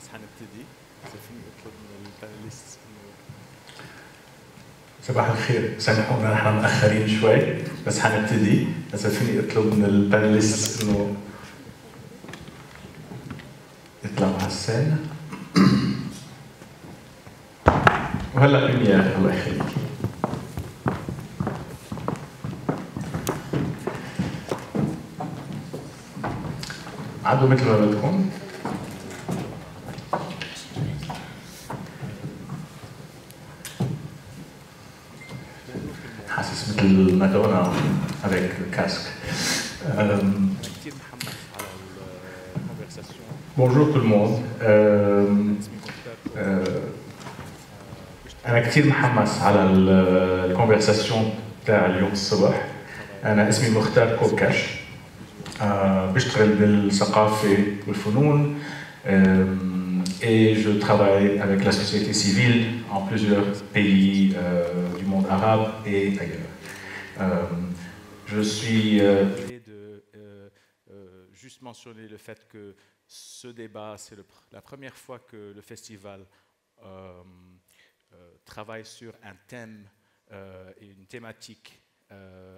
بس حنبتدي إذا فيني أطلب من الباناليست إنه صباح الخير، سامحونا نحن مأخرين شوي بس حنبتدي. إذا فيني أطلب من الباناليست إنه يطلع على السنة. وهلا بمياه الله يخليك. عدوا مثل ما بدكم. حاسس مثل مادونا avec le casque. كثير محمس على الكونفرساسيون. Bonjour tout le monde. اسمي مختار أنا كثير محمس على الكونفرساسيون تاع اليوم الصبح. أنا اسمي مختار كوكاش. بشتغل بالثقافة والفنون. Et je travaille avec la société civile en plusieurs pays du monde arabe et ailleurs. Je suis... juste mentionner le fait que ce débat, c'est la première fois que le festival travaille sur un thème et une thématique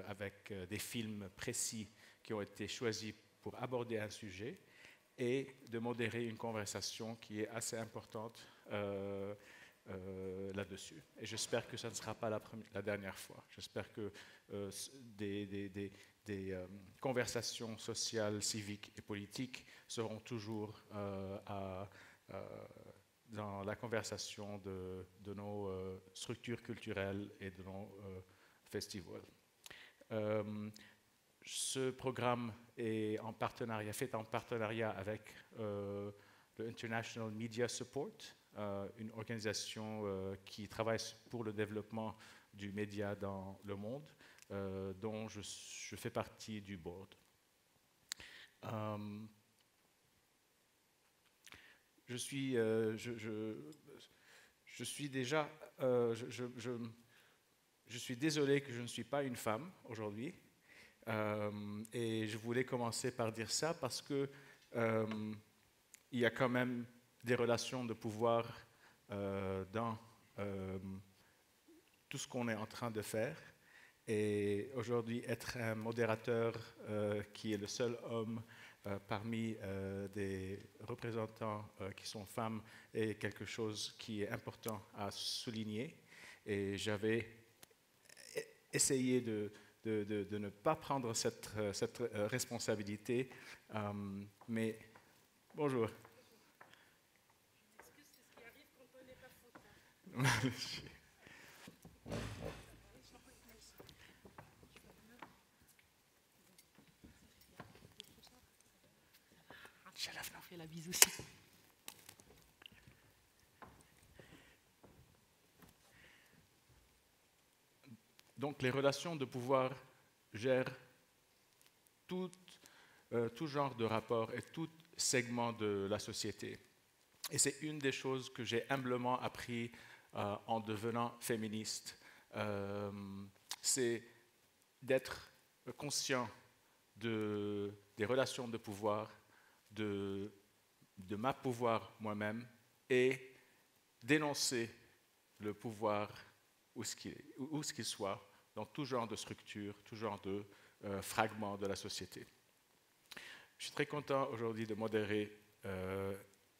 avec des films précis qui ont été choisis pour aborder un sujet et de modérer une conversation qui est assez importante là-dessus. Et j'espère que ça ne sera pas la dernière fois. J'espère que des conversations sociales, civiques et politiques seront toujours dans la conversation de nos structures culturelles et de nos festivals. Ce programme est fait en partenariat avec le International Media Support, une organisation qui travaille pour le développement du média dans le monde, dont je fais partie du board. Je suis désolé que je ne suis pas une femme aujourd'hui. Et je voulais commencer par dire ça parce que il y a quand même des relations de pouvoir dans tout ce qu'on est en train de faire. Et aujourd'hui, être un modérateur qui est le seul homme parmi des représentants qui sont femmes est quelque chose qui est important à souligner. Et j'avais essayé de ne pas prendre cette responsabilité, mais bonjour. Excuse, c'est ce qui arrive quand on n'est pas faute. On fait la bise aussi. Donc les relations de pouvoir gèrent tout genre de rapport et tout segment de la société. Et c'est une des choses que j'ai humblement appris en devenant féministe. C'est d'être conscient des relations de pouvoir, de ma pouvoir moi-même et dénoncer le pouvoir où ce qu'il soit, dans tout genre de structure, tout genre de fragments de la société. Je suis très content aujourd'hui de modérer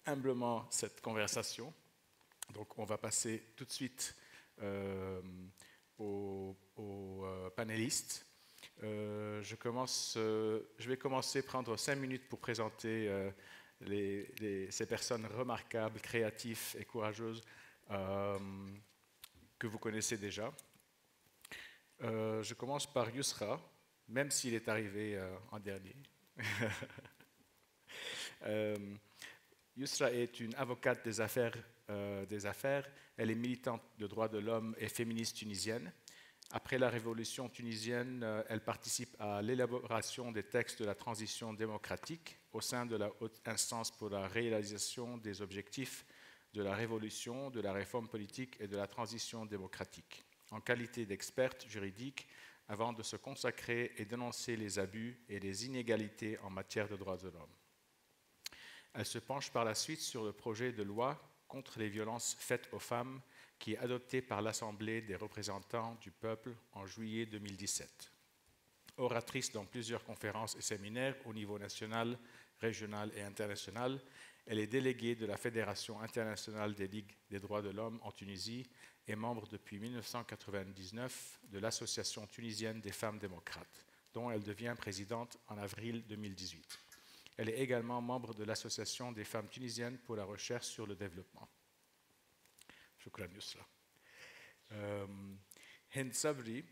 humblement cette conversation. Donc on va passer tout de suite aux panélistes. Je vais commencer à prendre 5 minutes pour présenter ces personnes remarquables, créatives et courageuses que vous connaissez déjà. Je commence par Yousra, même s'il est arrivé en dernier. Yousra est une avocate des affaires. Elle est militante de droits de l'homme et féministe tunisienne. Après la révolution tunisienne, elle participe à l'élaboration des textes de la transition démocratique au sein de la haute instance pour la réalisation des objectifs de la révolution, de la réforme politique et de la transition démocratique, en qualité d'experte juridique, avant de se consacrer et dénoncer les abus et les inégalités en matière de droits de l'homme. Elle se penche par la suite sur le projet de loi contre les violences faites aux femmes qui est adopté par l'Assemblée des représentants du peuple en juillet 2017. Oratrice dans plusieurs conférences et séminaires au niveau national, régional et international, elle est déléguée de la Fédération internationale des ligues des droits de l'homme en Tunisie et membre depuis 1999 de l'Association tunisienne des femmes démocrates, dont elle devient présidente en avril 2018. Elle est également membre de l'Association des femmes tunisiennes pour la recherche sur le développement. Shukran Yusra. Hind Sabri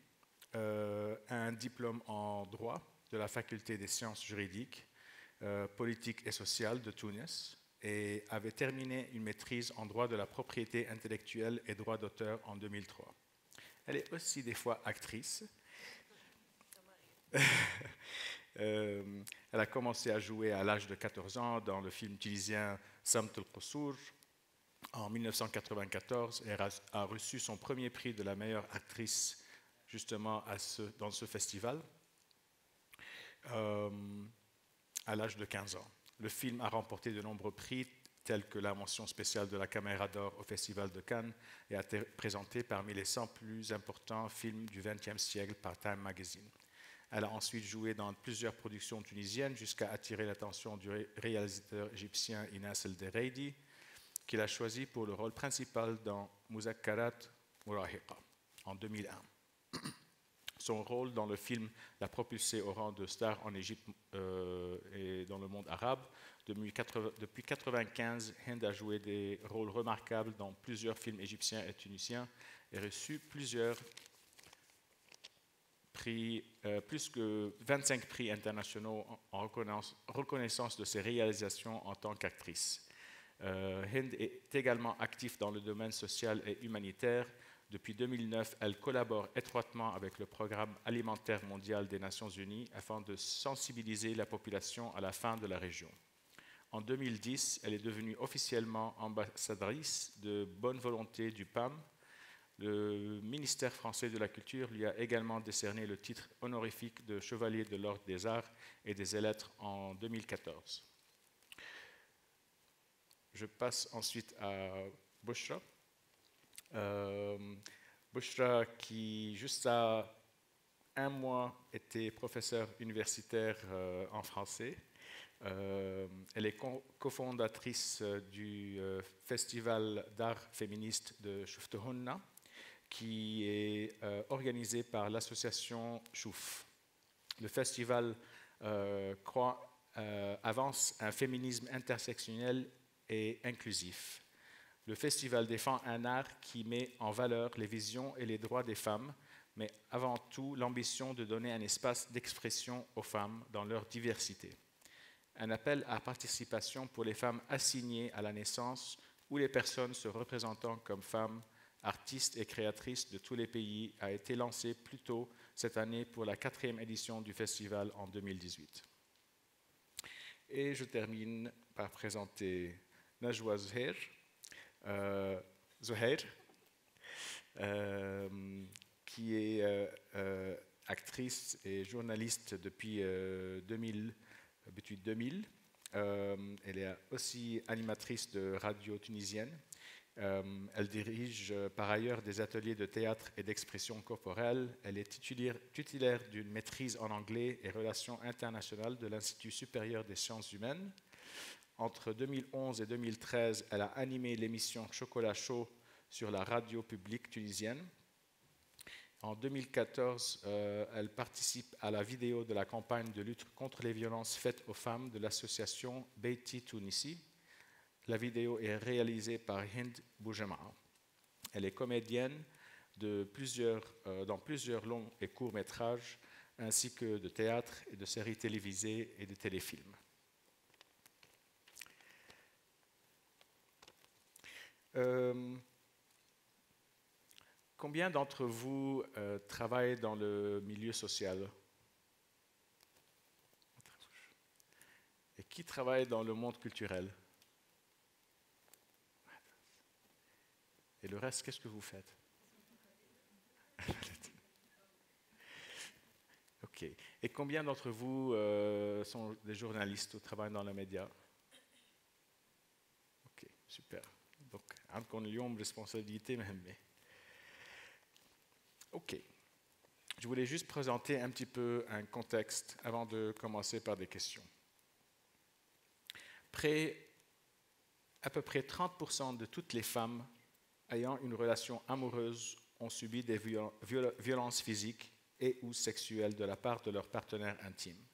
a un diplôme en droit de la faculté des sciences juridiques, politiques et sociales de Tunis et avait terminé une maîtrise en droit de la propriété intellectuelle et droit d'auteur en 2003. Elle est aussi des fois actrice. Elle a commencé à jouer à l'âge de 14 ans dans le film tunisien Samt el-Qussour en 1994 et a reçu son premier prix de la meilleure actrice justement dans ce festival à l'âge de 15 ans. Le film a remporté de nombreux prix tels que la mention spéciale de la Caméra d'Or au Festival de Cannes et a été présenté parmi les 100 plus importants films du XXe siècle par Time Magazine. Elle a ensuite joué dans plusieurs productions tunisiennes jusqu'à attirer l'attention du réalisateur égyptien Inès El Dereidi, qu'il a choisi pour le rôle principal dans Muzakkarat Murahiqa en 2001. Son rôle dans le film l'a propulsé au rang de star en Égypte et dans le monde arabe. Depuis 1995, Hind a joué des rôles remarquables dans plusieurs films égyptiens et tunisiens et reçu plusieurs prix, plus que 25 prix internationaux en reconnaissance de ses réalisations en tant qu'actrice. Hind est également active dans le domaine social et humanitaire. Depuis 2009, elle collabore étroitement avec le Programme alimentaire mondial des Nations Unies afin de sensibiliser la population à la faim de la région. En 2010, elle est devenue officiellement ambassadrice de bonne volonté du PAM. Le ministère français de la Culture lui a également décerné le titre honorifique de Chevalier de l'Ordre des Arts et des Lettres en 2014. Je passe ensuite à Bouchra. Bouchra, qui juste à un mois était professeure universitaire en français. Elle est cofondatrice du Festival d'art féministe de Shuftuhunna, qui est organisé par l'association Chouf. Le festival avance un féminisme intersectionnel et inclusif. Le festival défend un art qui met en valeur les visions et les droits des femmes, mais avant tout l'ambition de donner un espace d'expression aux femmes dans leur diversité. Un appel à participation pour les femmes assignées à la naissance ou les personnes se représentant comme femmes, artistes et créatrices de tous les pays a été lancé plus tôt cette année pour la 4e édition du festival en 2018. Et je termine par présenter Najwa Zuhair. Qui est actrice et journaliste depuis 2000. Elle est aussi animatrice de radio tunisienne. Elle dirige par ailleurs des ateliers de théâtre et d'expression corporelle. Elle est titulaire d'une maîtrise en anglais et relations internationales de l'Institut supérieur des sciences humaines. Entre 2011 et 2013, elle a animé l'émission Chocolat chaud sur la radio publique tunisienne. En 2014, elle participe à la vidéo de la campagne de lutte contre les violences faites aux femmes de l'association Beiti Tunissi. La vidéo est réalisée par Hind Boujema'a. Elle est comédienne dans plusieurs longs et courts métrages, ainsi que de théâtre et de séries télévisées et de téléfilms. Combien d'entre vous travaillent dans le milieu social? Et qui travaille dans le monde culturel? Et le reste, qu'est-ce que vous faites? Ok. Et combien d'entre vous sont des journalistes ou travaillent dans les médias? super. Donc, عندكم اليوم responsabilité مهمة. OK. Je voulais juste présenter un petit peu un contexte avant de commencer par des questions. À peu près 30% de toutes les femmes ayant une relation amoureuse ont subi des violences physiques et ou sexuelles de la part de leur partenaire intime.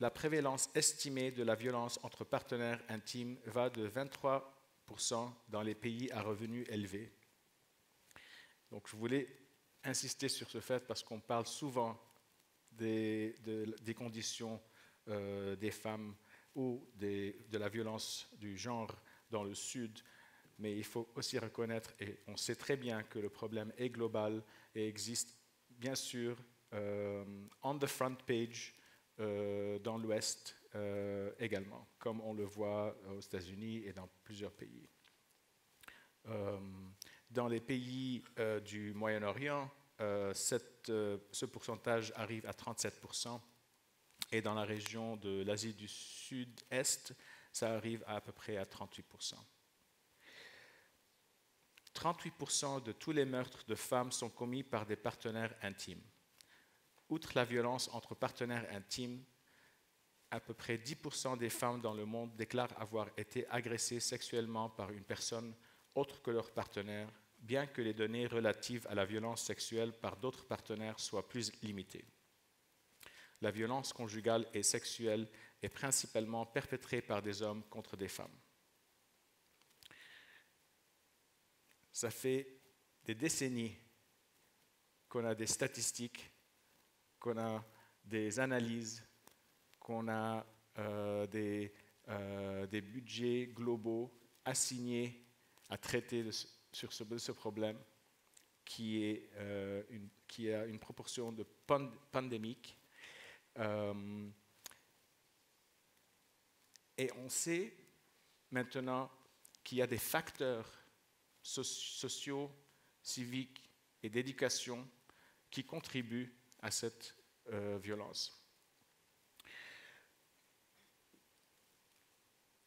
La prévalence estimée de la violence entre partenaires intimes va de 23% dans les pays à revenus élevés. Donc je voulais insister sur ce fait parce qu'on parle souvent des conditions des femmes ou de la violence du genre dans le Sud, mais il faut aussi reconnaître, et on sait très bien que le problème est global et existe bien sûr on the front page dans l'Ouest également, comme on le voit aux États-Unis et dans plusieurs pays. Dans les pays du Moyen-Orient, ce pourcentage arrive à 37%, et dans la région de l'Asie du Sud-Est, ça arrive à peu près à 38%. 38% de tous les meurtres de femmes sont commis par des partenaires intimes. Outre la violence entre partenaires intimes, à peu près 10% des femmes dans le monde déclarent avoir été agressées sexuellement par une personne autre que leur partenaire, bien que les données relatives à la violence sexuelle par d'autres partenaires soient plus limitées. La violence conjugale et sexuelle est principalement perpétrée par des hommes contre des femmes. Ça fait des décennies qu'on a des statistiques, qu'on a des analyses, qu'on a des budgets globaux assignés à traiter sur ce problème qui a une proportion de pandémique. Et on sait maintenant qu'il y a des facteurs sociaux, civiques et d'éducation qui contribuent à cette violence.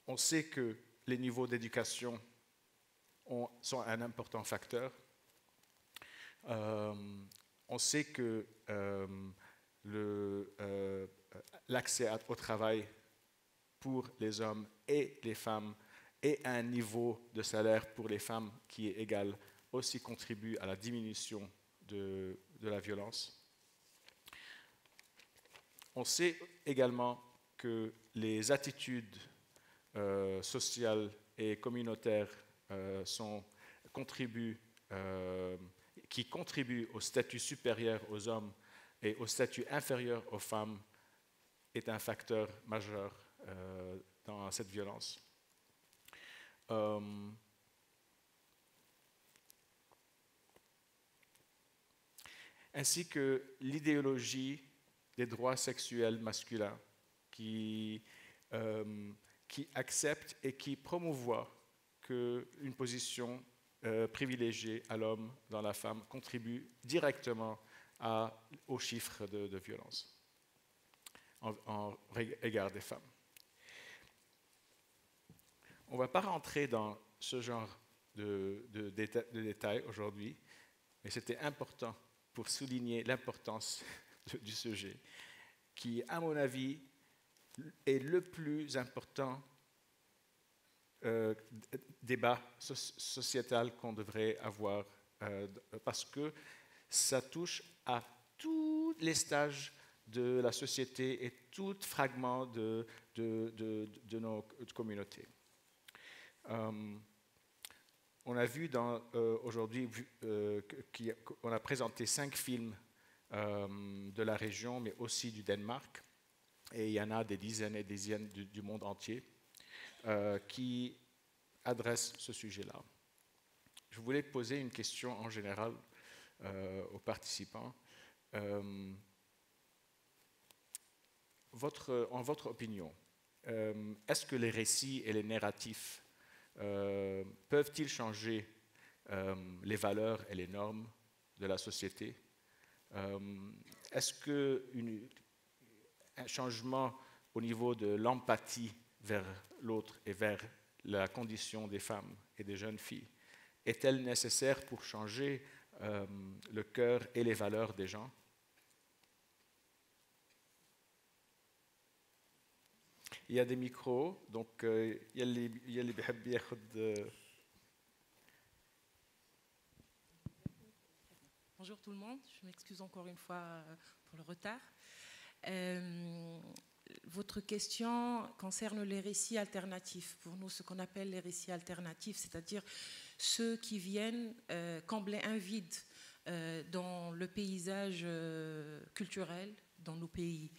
On sait que les niveaux d'éducation sont un important facteur. On sait que l'accès au travail pour les hommes et les femmes et un niveau de salaire pour les femmes qui est égal aussi contribue à la diminution de la violence. On sait également que les attitudes sociales et communautaires qui contribuent au statut supérieur aux hommes et au statut inférieur aux femmes est un facteur majeur dans cette violence. Ainsi que l'idéologie des droits sexuels masculins qui accepte et qui promouvoit qu'une position privilégiée à l'homme dans la femme contribue directement aux chiffres de violence en égard des femmes. On ne va pas rentrer dans ce genre de détails aujourd'hui, mais c'était important pour souligner l'importance du sujet, qui, à mon avis, est le plus important débat sociétal qu'on devrait avoir, parce que ça touche à tous les stages de la société et tout fragment de nos communautés. On a vu aujourd'hui qu'on a présenté 5 films de la région, mais aussi du Danemark, et il y en a des dizaines et des dizaines du monde entier qui adressent ce sujet-là. Je voulais poser une question en général aux participants. En votre opinion, est-ce que les récits et les narratifs peuvent-ils changer les valeurs et les normes de la société? Est-ce qu'un changement au niveau de l'empathie vers l'autre et vers la condition des femmes et des jeunes filles est-elle nécessaire pour changer le cœur et les valeurs des gens? Il y a des micros, donc يلي بيحب ياخد. Bonjour tout le monde, je m'excuse encore une fois pour le retard. Votre question concerne les récits alternatifs. Pour nous, ce qu'on appelle les récits alternatifs, c'est-à-dire ceux qui viennent combler un vide dans le paysage culturel dans nos pays.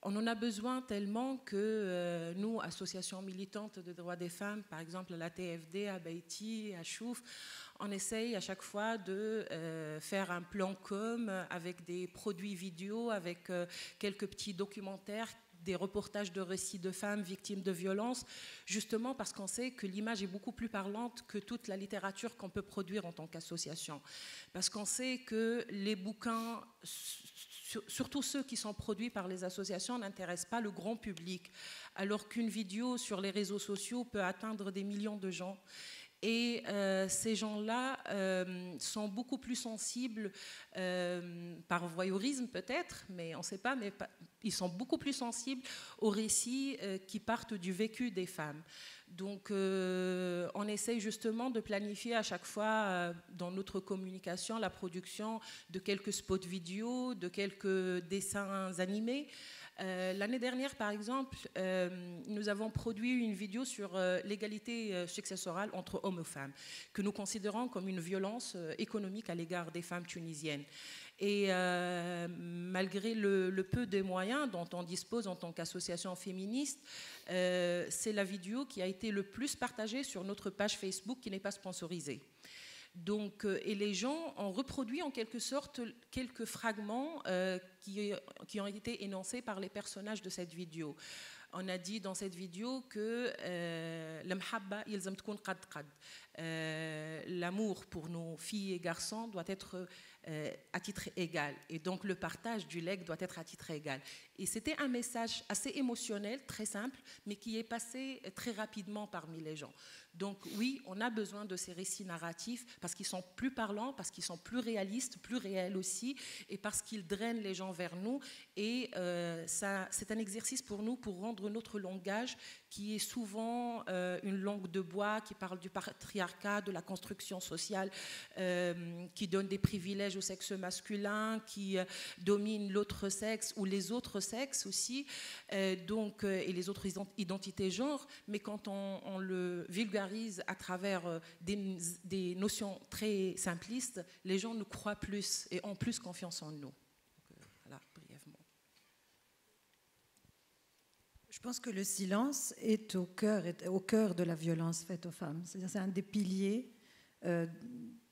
On en a besoin tellement que nous, associations militantes de droits des femmes, par exemple à la TFD, à Baïti, à Chouf, on essaye à chaque fois de faire un plan com avec des produits vidéo, avec quelques petits documentaires, des reportages de récits de femmes victimes de violences, justement parce qu'on sait que l'image est beaucoup plus parlante que toute la littérature qu'on peut produire en tant qu'association. Parce qu'on sait que les bouquins, surtout ceux qui sont produits par les associations, n'intéressent pas le grand public, alors qu'une vidéo sur les réseaux sociaux peut atteindre des millions de gens. Et ces gens-là sont beaucoup plus sensibles, par voyeurisme peut-être, mais on ne sait pas, mais ils sont beaucoup plus sensibles aux récits qui partent du vécu des femmes. Donc on essaye justement de planifier à chaque fois dans notre communication la production de quelques spots vidéo, de quelques dessins animés. L'année dernière, par exemple, nous avons produit une vidéo sur l'égalité successorale entre hommes et femmes, que nous considérons comme une violence économique à l'égard des femmes tunisiennes. Et malgré le peu de moyens dont on dispose en tant qu'association féministe, c'est la vidéo qui a été le plus partagée sur notre page Facebook qui n'est pas sponsorisée. Donc, et les gens ont reproduit en quelque sorte quelques fragments qui ont été énoncés par les personnages de cette vidéo. On a dit dans cette vidéo que l'amour pour nos filles et garçons doit être à titre égal. Et donc le partage du legs doit être à titre égal. Et c'était un message assez émotionnel, très simple, mais qui est passé très rapidement parmi les gens. Donc oui, on a besoin de ces récits narratifs parce qu'ils sont plus parlants, parce qu'ils sont plus réalistes, plus réels aussi, et parce qu'ils drainent les gens vers nous. Et c'est un exercice pour nous pour rendre notre langage, qui est souvent une langue de bois, qui parle du patriarcat, de la construction sociale, qui donne des privilèges au sexe masculin, qui domine l'autre sexe ou les autres sexes aussi, et les autres identités genre. Mais quand on le vulgarise à travers des notions très simplistes, les gens nous croient plus et ont plus confiance en nous. Voilà, brièvement. Je pense que le silence est au cœur de la violence faite aux femmes. C'est-à-dire, c'est un des piliers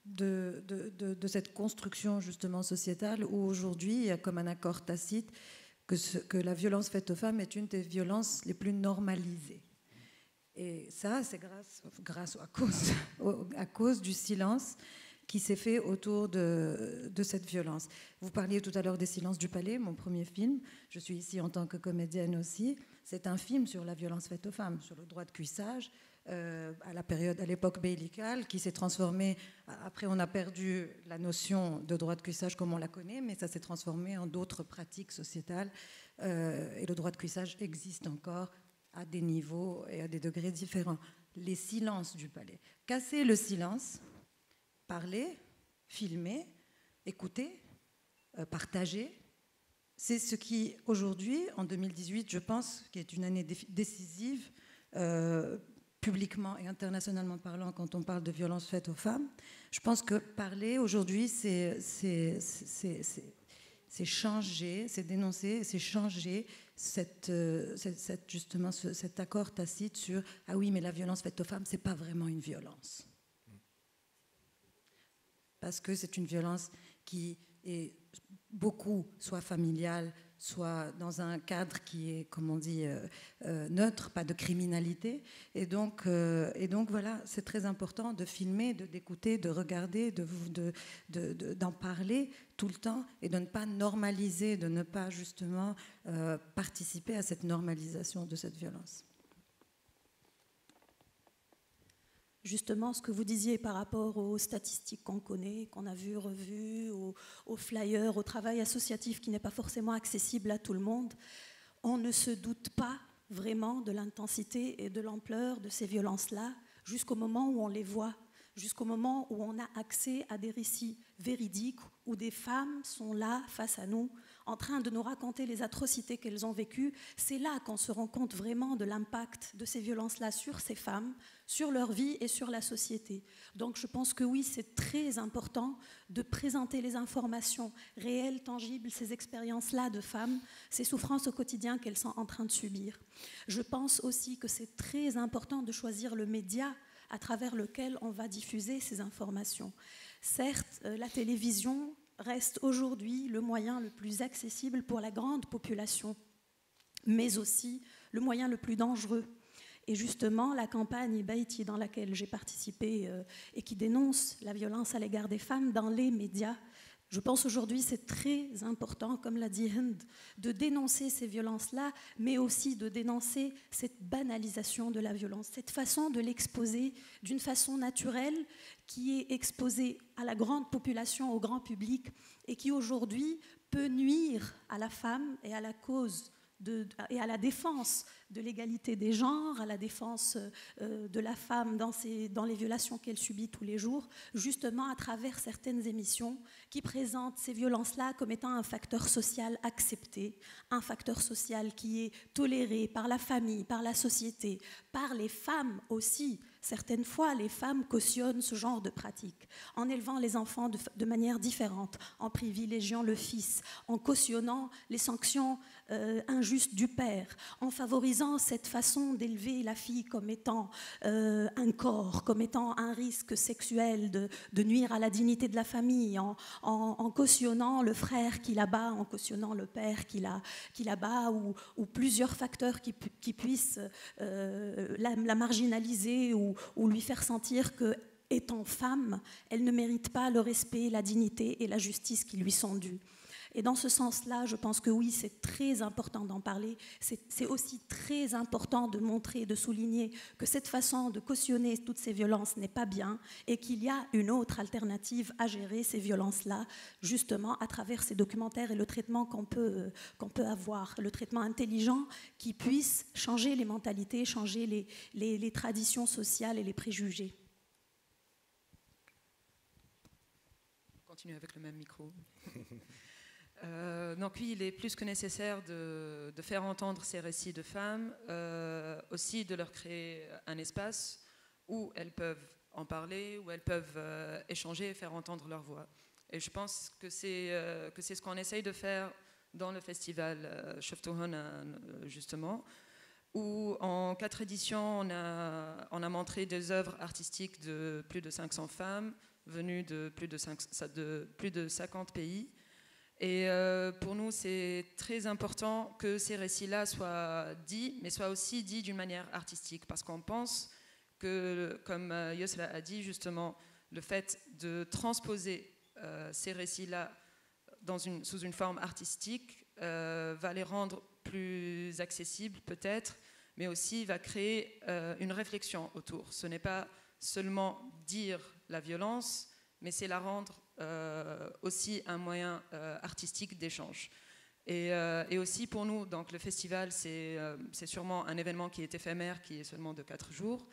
de cette construction justement sociétale où aujourd'hui il y a comme un accord tacite que la violence faite aux femmes est une des violences les plus normalisées. Et ça, c'est à cause du silence qui s'est fait autour de cette violence. Vous parliez tout à l'heure des Silences du Palais, mon premier film. Je suis ici en tant que comédienne aussi. C'est un film sur la violence faite aux femmes, sur le droit de cuissage, à l'époque bélicale, qui s'est transformé. Après, on a perdu la notion de droit de cuissage comme on la connaît, mais ça s'est transformé en d'autres pratiques sociétales. Et le droit de cuissage existe encore à des niveaux et à des degrés différents. Les silences du palais. Casser le silence, parler, filmer, écouter, partager, c'est ce qui, aujourd'hui, en 2018, je pense, qui est une année décisive, publiquement et internationalement parlant, quand on parle de violences faites aux femmes. Je pense que parler, aujourd'hui, c'est changer, c'est dénoncer, c'est changer justement cet accord tacite sur « Ah oui, mais la violence faite aux femmes, c'est pas vraiment une violence. » Parce que c'est une violence qui est beaucoup soit familiale, soit dans un cadre qui est, comme on dit, neutre, pas de criminalité. Et donc voilà, c'est très important de filmer, d'écouter, de regarder, d'en parler tout le temps et de ne pas normaliser, de ne pas justement participer à cette normalisation de cette violence. Justement, ce que vous disiez par rapport aux statistiques qu'on connaît, qu'on a vues, revues, aux flyers, au travail associatif qui n'est pas forcément accessible à tout le monde, on ne se doute pas vraiment de l'intensité et de l'ampleur de ces violences-là jusqu'au moment où on les voit, jusqu'au moment où on a accès à des récits véridiques, où des femmes sont là face à nous, en train de nous raconter les atrocités qu'elles ont vécues. C'est là qu'on se rend compte vraiment de l'impact de ces violences-là sur ces femmes, sur leur vie et sur la société. Donc je pense que oui, c'est très important de présenter les informations réelles, tangibles, ces expériences-là de femmes, ces souffrances au quotidien qu'elles sont en train de subir. Je pense aussi que c'est très important de choisir le média à travers lequel on va diffuser ces informations. Certes, la télévision reste aujourd'hui le moyen le plus accessible pour la grande population, mais aussi le moyen le plus dangereux. Et justement, la campagne Baïti dans laquelle j'ai participé et qui dénonce la violence à l'égard des femmes dans les médias, je pense aujourd'hui c'est très important, comme l'a dit Hind, de dénoncer ces violences-là, mais aussi de dénoncer cette banalisation de la violence, cette façon de l'exposer d'une façon naturelle qui est exposée à la grande population, au grand public, et qui aujourd'hui peut nuire à la femme et à la cause et à la défense de l'égalité des genres, à la défense de la femme dans les violations qu'elle subit tous les jours, justement à travers certaines émissions qui présentent ces violences-là comme étant un facteur social accepté, un facteur social qui est toléré par la famille, par la société, par les femmes aussi. Certaines fois, les femmes cautionnent ce genre de pratique, en élevant les enfants de manière différente, en privilégiant le fils, en cautionnant les sanctions injustes du père, en favorisant cette façon d'élever la fille comme étant un corps, comme étant un risque sexuel, de nuire à la dignité de la famille, en cautionnant le frère qui l'abat, en cautionnant le père qui l'abat, ou plusieurs facteurs qui puissent la marginaliser ou lui faire sentir que, étant femme, elle ne mérite pas le respect, la dignité et la justice qui lui sont dues. Et dans ce sens-là, je pense que oui, c'est très important d'en parler. C'est aussi très important de montrer, de souligner que cette façon de cautionner toutes ces violences n'est pas bien et qu'il y a une autre alternative à gérer ces violences-là, justement à travers ces documentaires et le traitement qu'on peut avoir, le traitement intelligent qui puisse changer les mentalités, changer les traditions sociales et les préjugés. On continue avec le même micro. Donc oui, il est plus que nécessaire de faire entendre ces récits de femmes, aussi de leur créer un espace où elles peuvent en parler, où elles peuvent échanger et faire entendre leur voix. Et je pense que c'est ce qu'on essaye de faire dans le festival Shoftuhun, justement, où en 4 éditions, on a montré des œuvres artistiques de plus de 500 femmes venues de plus de 50 pays. Et pour nous, c'est très important que ces récits-là soient dits, mais soient aussi dits d'une manière artistique, parce qu'on pense que, comme Yusra a dit justement, le fait de transposer ces récits-là sous une forme artistique va les rendre plus accessibles peut-être, mais aussi va créer une réflexion autour. Ce n'est pas seulement dire la violence, mais c'est la rendre aussi un moyen artistique d'échange. Et aussi pour nous, donc le festival, c'est sûrement un événement qui est éphémère, qui est seulement de 4 jours,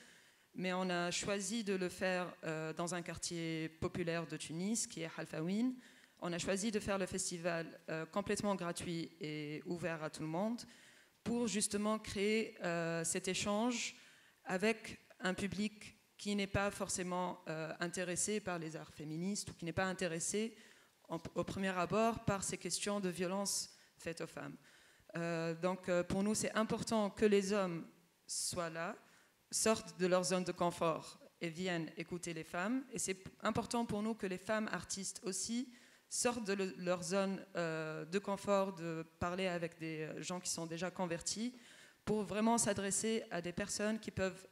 mais on a choisi de le faire dans un quartier populaire de Tunis, qui est Halfawin. On a choisi de faire le festival complètement gratuit et ouvert à tout le monde, pour justement créer cet échange avec un public qui n'est pas forcément intéressé par les arts féministes ou qui n'est pas intéressé au premier abord par ces questions de violence faites aux femmes. Donc pour nous, c'est important que les hommes soient là, sortent de leur zone de confort et viennent écouter les femmes. Et c'est important pour nous que les femmes artistes aussi sortent de leur zone de confort, de parler avec des gens qui sont déjà convertis, pour vraiment s'adresser à des personnes qui peuvent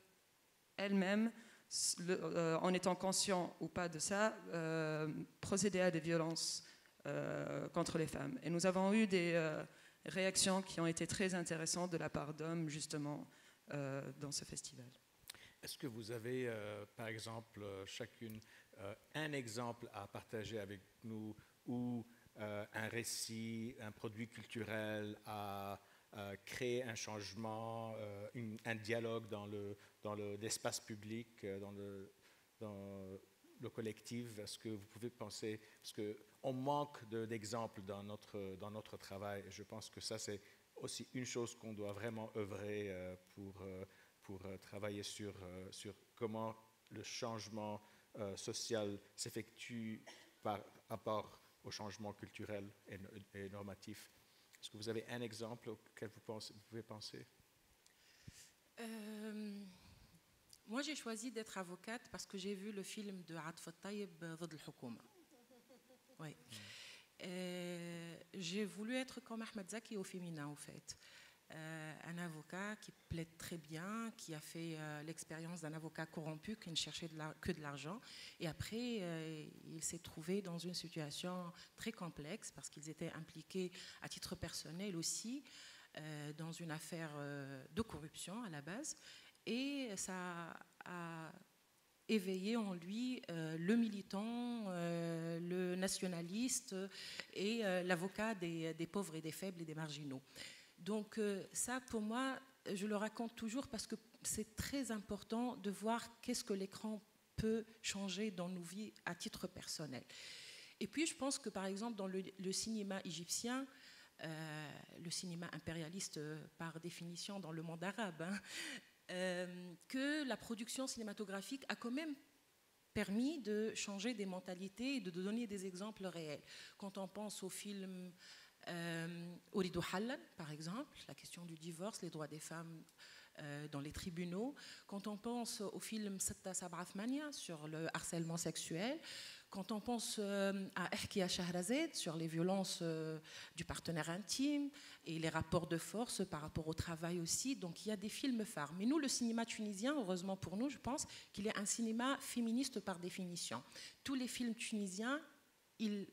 elles-mêmes, en étant conscients ou pas de ça, procéder à des violences contre les femmes. Et nous avons eu des réactions qui ont été très intéressantes de la part d'hommes, justement, dans ce festival. Est-ce que vous avez, par exemple, chacune un exemple à partager avec nous ou un récit, un produit culturel à créer un changement, un dialogue dans l'espace public, dans le collectif? Est-ce que vous pouvez penser, parce qu'on manque d'exemples dans notre travail, et je pense que ça c'est aussi une chose qu'on doit vraiment œuvrer pour travailler sur comment le changement social s'effectue par rapport au changement culturel et normatif. Est-ce que vous avez un exemple auquel vous pouvez penser? Moi, j'ai choisi d'être avocate parce que j'ai vu le film de Atf Taïeb ضد الحكومة. Oui. J'ai voulu être comme Ahmed Zaki au féminin, en fait. Un avocat qui plaide très bien, qui a fait l'expérience d'un avocat corrompu qui ne cherchait que de l'argent. Et après, il s'est trouvé dans une situation très complexe parce qu'ils étaient impliqués à titre personnel aussi dans une affaire de corruption à la base. Et ça a éveillé en lui le militant, le nationaliste et l'avocat des pauvres et des faibles et des marginaux. Donc ça, pour moi, je le raconte toujours parce que c'est très important de voir qu'est-ce que l'écran peut changer dans nos vies à titre personnel. Et puis, je pense que, par exemple, dans le cinéma égyptien, le cinéma impérialiste par définition dans le monde arabe, que la production cinématographique a quand même permis de changer des mentalités et de donner des exemples réels. Quand on pense au film Uridu Hallan, par exemple, la question du divorce, les droits des femmes dans les tribunaux. Quand on pense au film Sitta Sab'a Thmania sur le harcèlement sexuel, quand on pense à Ihki Shahrazad sur les violences du partenaire intime et les rapports de force par rapport au travail aussi, donc il y a des films phares. Mais nous, le cinéma tunisien, heureusement pour nous, je pense qu'il est un cinéma féministe par définition. Tous les films tunisiens, ils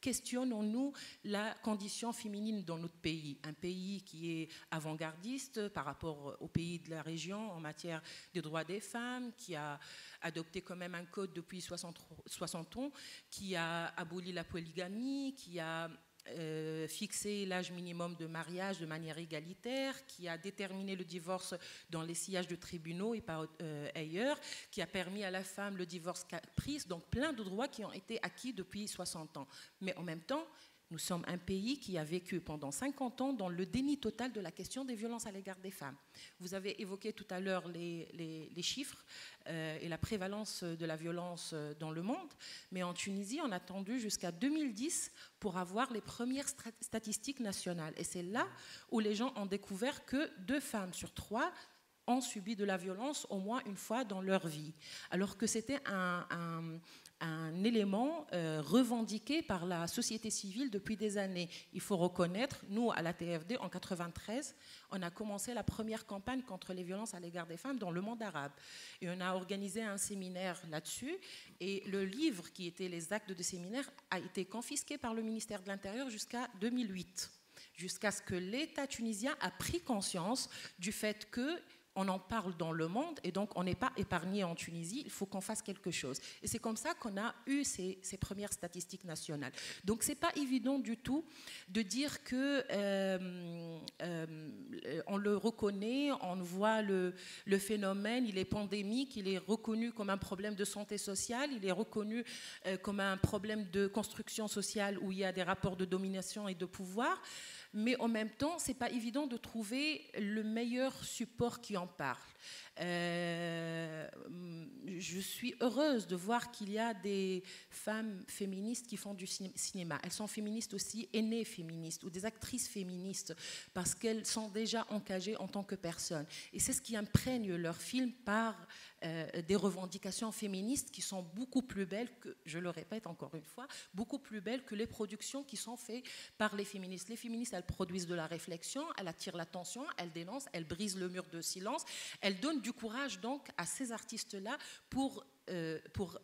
questionnent en nous la condition féminine dans notre pays, un pays qui est avant-gardiste par rapport aux pays de la région en matière des droits des femmes, qui a adopté quand même un code depuis 60 ans, qui a aboli la polygamie, qui a fixé l'âge minimum de mariage de manière égalitaire, qui a déterminé le divorce dans les sillages de tribunaux et pas ailleurs, qui a permis à la femme le divorce caprice, donc plein de droits qui ont été acquis depuis 60 ans. Mais en même temps, nous sommes un pays qui a vécu pendant 50 ans dans le déni total de la question des violences à l'égard des femmes. Vous avez évoqué tout à l'heure les chiffres et la prévalence de la violence dans le monde, mais en Tunisie, on a attendu jusqu'à 2010 pour avoir les premières statistiques nationales. Et c'est là où les gens ont découvert que 2 femmes sur 3 ont subi de la violence au moins une fois dans leur vie, alors que c'était un élément revendiqué par la société civile depuis des années. Il faut reconnaître, nous, à la TFD, en 1993, on a commencé la première campagne contre les violences à l'égard des femmes dans le monde arabe. Et on a organisé un séminaire là-dessus. Et le livre, qui était les actes de séminaire, a été confisqué par le ministère de l'Intérieur jusqu'à 2008, jusqu'à ce que l'État tunisien a pris conscience du fait que on en parle dans le monde et donc on n'est pas épargné en Tunisie, il faut qu'on fasse quelque chose. Et c'est comme ça qu'on a eu ces premières statistiques nationales. Donc c'est pas évident du tout de dire que on le reconnaît, on voit le phénomène, il est pandémique, il est reconnu comme un problème de santé sociale, il est reconnu comme un problème de construction sociale où il y a des rapports de domination et de pouvoir. Mais en même temps, ce n'est pas évident de trouver le meilleur support qui en parle. Je suis heureuse de voir qu'il y a des femmes féministes qui font du cinéma. Elles sont féministes aussi, aînées féministes ou des actrices féministes, parce qu'elles sont déjà engagées en tant que personnes. Et c'est ce qui imprègne leurs films par des revendications féministes qui sont beaucoup plus belles que, je le répète encore une fois, beaucoup plus belles que les productions qui sont faites par les féministes. Les féministes, elles produisent de la réflexion, elles attirent l'attention, elles dénoncent, elles brisent le mur de silence, elles donnent du courage donc à ces artistes-là pour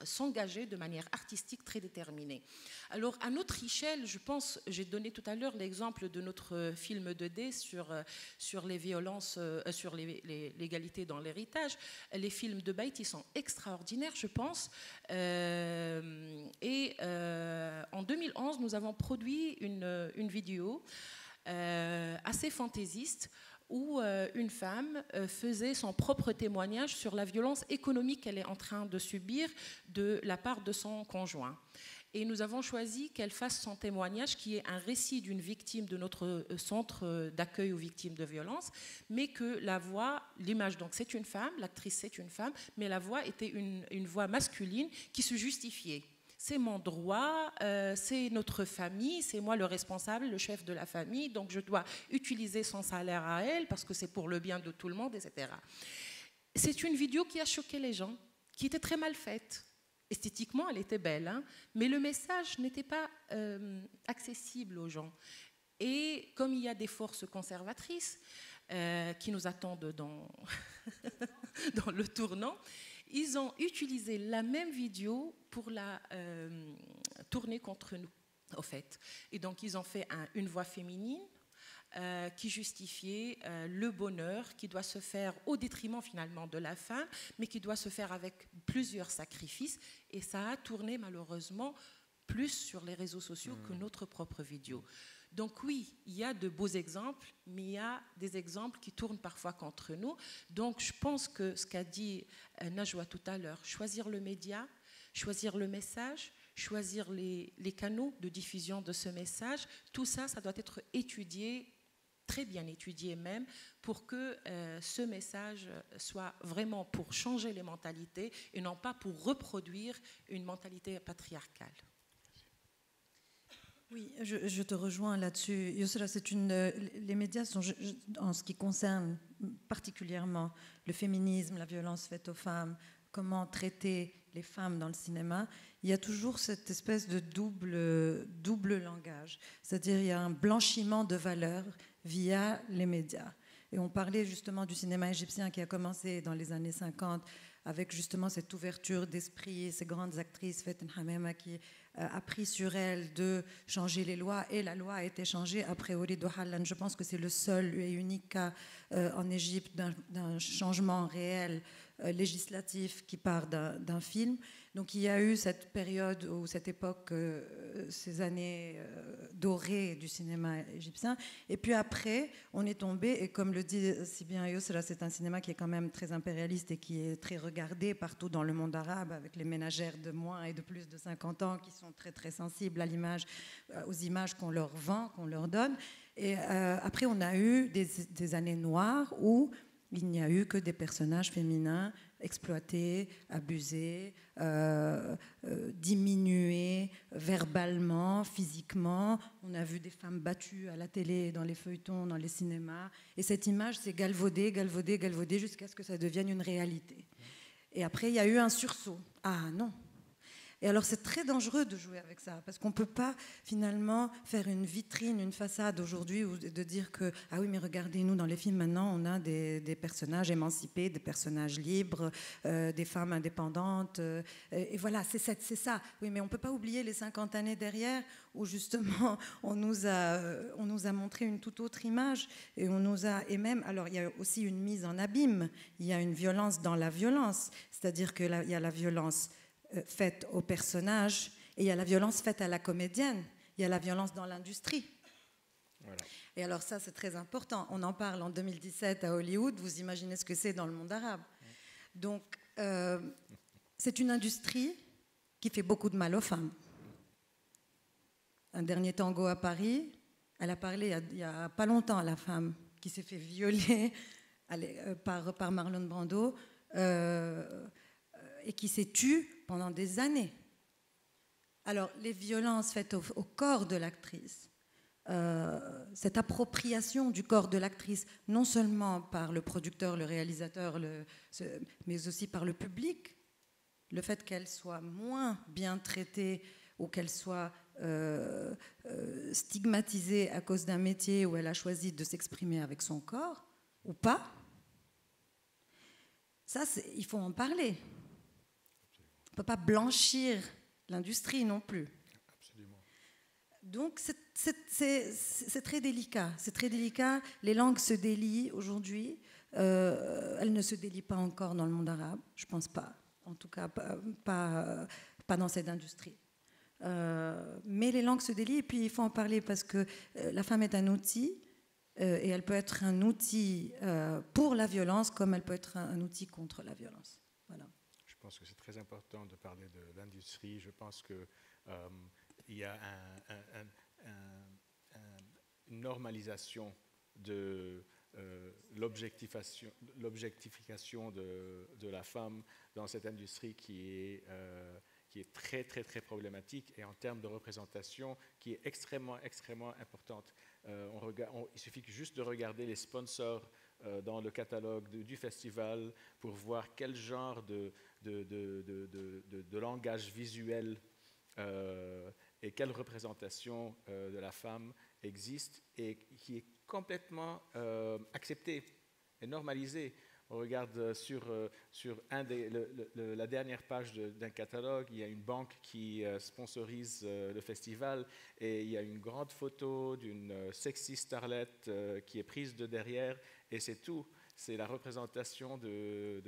s'engager de manière artistique très déterminée. Alors, à notre échelle, je pense, j'ai donné tout à l'heure l'exemple de notre film 2D sur les violences, sur l'égalité dans l'héritage. Les films de Beit, ils sont extraordinaires, je pense. En 2011, nous avons produit une vidéo assez fantaisiste où une femme faisait son propre témoignage sur la violence économique qu'elle est en train de subir de la part de son conjoint. Et nous avons choisi qu'elle fasse son témoignage, qui est un récit d'une victime de notre centre d'accueil aux victimes de violences, mais que la voix, l'image, donc c'est une femme, l'actrice c'est une femme, mais la voix était une voix masculine qui se justifiait. C'est mon droit, c'est notre famille, c'est moi le responsable, le chef de la famille, donc je dois utiliser son salaire à elle parce que c'est pour le bien de tout le monde, etc. C'est une vidéo qui a choqué les gens, qui était très mal faite. Esthétiquement, elle était belle, hein, mais le message n'était pas accessible aux gens. Et comme il y a des forces conservatrices qui nous attendent dans, dans le tournant, ils ont utilisé la même vidéo pour la tourner contre nous, au fait. Et donc, ils ont fait une voix féminine qui justifiait le bonheur qui doit se faire au détriment, finalement, de la femme, mais qui doit se faire avec plusieurs sacrifices. Et ça a tourné, malheureusement, plus sur les réseaux sociaux que notre propre vidéo. Donc oui, il y a de beaux exemples, mais il y a des exemples qui tournent parfois contre nous. Donc je pense que ce qu'a dit Najwa tout à l'heure, choisir le média, choisir le message, choisir les canaux de diffusion de ce message, tout ça, ça doit être étudié, très bien étudié même, pour que ce message soit vraiment pour changer les mentalités et non pas pour reproduire une mentalité patriarcale. Oui, je te rejoins là-dessus. Yousra, les médias sont, en ce qui concerne particulièrement le féminisme, la violence faite aux femmes, comment traiter les femmes dans le cinéma, il y a toujours cette espèce de double langage. C'est-à-dire il y a un blanchiment de valeurs via les médias. Et on parlait justement du cinéma égyptien qui a commencé dans les années 50 avec justement cette ouverture d'esprit, ces grandes actrices, Faten Hamema, qui a pris sur elle de changer les lois, et la loi a été changée après Ould Hallan. Je pense que c'est le seul et unique cas en Égypte d'un changement réel législatif qui part d'un film. Donc il y a eu cette période ou cette époque, ces années dorées du cinéma égyptien. Et puis après, on est tombé, et comme le dit si bien Yousra, c'est un cinéma qui est quand même très impérialiste et qui est très regardé partout dans le monde arabe, avec les ménagères de moins et de plus de 50 ans qui sont très très sensibles à l'image, aux images qu'on leur vend, qu'on leur donne. Et après, on a eu des années noires où il n'y a eu que des personnages féminins exploités, abusés, diminués verbalement, physiquement. On a vu des femmes battues à la télé, dans les feuilletons, dans les cinémas. Et cette image s'est galvaudée, galvaudée, galvaudée jusqu'à ce que ça devienne une réalité. Et après, il y a eu un sursaut. Ah non! Et alors, c'est très dangereux de jouer avec ça, parce qu'on ne peut pas, finalement, faire une vitrine, une façade aujourd'hui, ou de dire que, ah oui, mais regardez, nous, dans les films, maintenant, on a des personnages émancipés, des personnages libres, des femmes indépendantes. Et voilà, c'est ça. Oui, mais on ne peut pas oublier les 50 années derrière, où, justement, on nous a montré une toute autre image. Et même, alors, il y a aussi une mise en abîme. Il y a une violence dans la violence. C'est-à-dire qu'il y a la violence faite au personnage, et il y a la violence faite à la comédienne, il y a la violence dans l'industrie. Voilà. Et alors ça, c'est très important. On en parle en 2017 à Hollywood, vous imaginez ce que c'est dans le monde arabe. Donc, c'est une industrie qui fait beaucoup de mal aux femmes. Un dernier tango à Paris, elle a parlé il y a pas longtemps à la femme qui s'est fait violer par Marlon Brando, et qui s'est tue pendant des années. Alors, les violences faites au corps de l'actrice, cette appropriation du corps de l'actrice, non seulement par le producteur, le réalisateur, mais aussi par le public, le fait qu'elle soit moins bien traitée ou qu'elle soit stigmatisée à cause d'un métier où elle a choisi de s'exprimer avec son corps, ou pas, ça, il faut en parler. On ne peut pas blanchir l'industrie non plus. Absolument. Donc, c'est très délicat. C'est très délicat. Les langues se délient aujourd'hui. Elles ne se délient pas encore dans le monde arabe, je ne pense pas. En tout cas, pas dans cette industrie. Mais les langues se délient et puis il faut en parler parce que la femme est un outil et elle peut être un outil pour la violence comme elle peut être un outil contre la violence. Voilà. Je pense que c'est très important de parler de l'industrie. Je pense qu'il y a une normalisation de l'objectification de la femme dans cette industrie qui est très, très, très problématique et en termes de représentation qui est extrêmement, extrêmement importante. Il suffit juste de regarder les sponsors dans le catalogue du festival pour voir quel genre de langage visuel et quelle représentation de la femme existe et qui est complètement acceptée et normalisée. On regarde sur la dernière page d'un catalogue, il y a une banque qui sponsorise le festival et il y a une grande photo d'une sexy starlette qui est prise de derrière et c'est tout. C'est la représentation de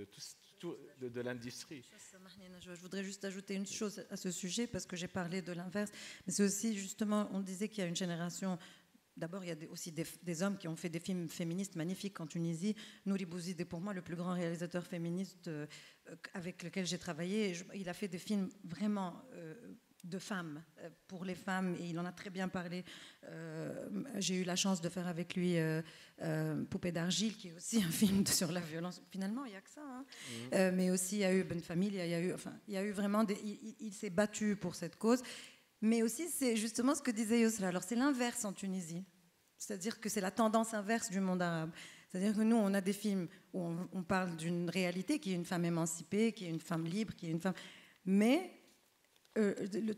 l'industrie. Je voudrais juste ajouter une chose à ce sujet parce que j'ai parlé de l'inverse, mais c'est aussi justement, on disait qu'il y a une génération. D'abord, il y a aussi des hommes qui ont fait des films féministes magnifiques en Tunisie. Nouri Bouzid est pour moi le plus grand réalisateur féministe avec lequel j'ai travaillé. Il a fait des films vraiment de femmes, pour les femmes, et il en a très bien parlé. J'ai eu la chance de faire avec lui Poupée d'argile, qui est aussi un film sur la violence. Finalement, il n'y a que ça. Hein. Mais aussi, il y a eu Ben Familia, il y a eu vraiment il s'est battu pour cette cause. Mais aussi, c'est justement ce que disait Yousra. Alors, c'est l'inverse en Tunisie. C'est-à-dire que c'est la tendance inverse du monde arabe. C'est-à-dire que nous, on a des films où on parle d'une réalité qui est une femme émancipée, qui est une femme libre, qui est une femme... Mais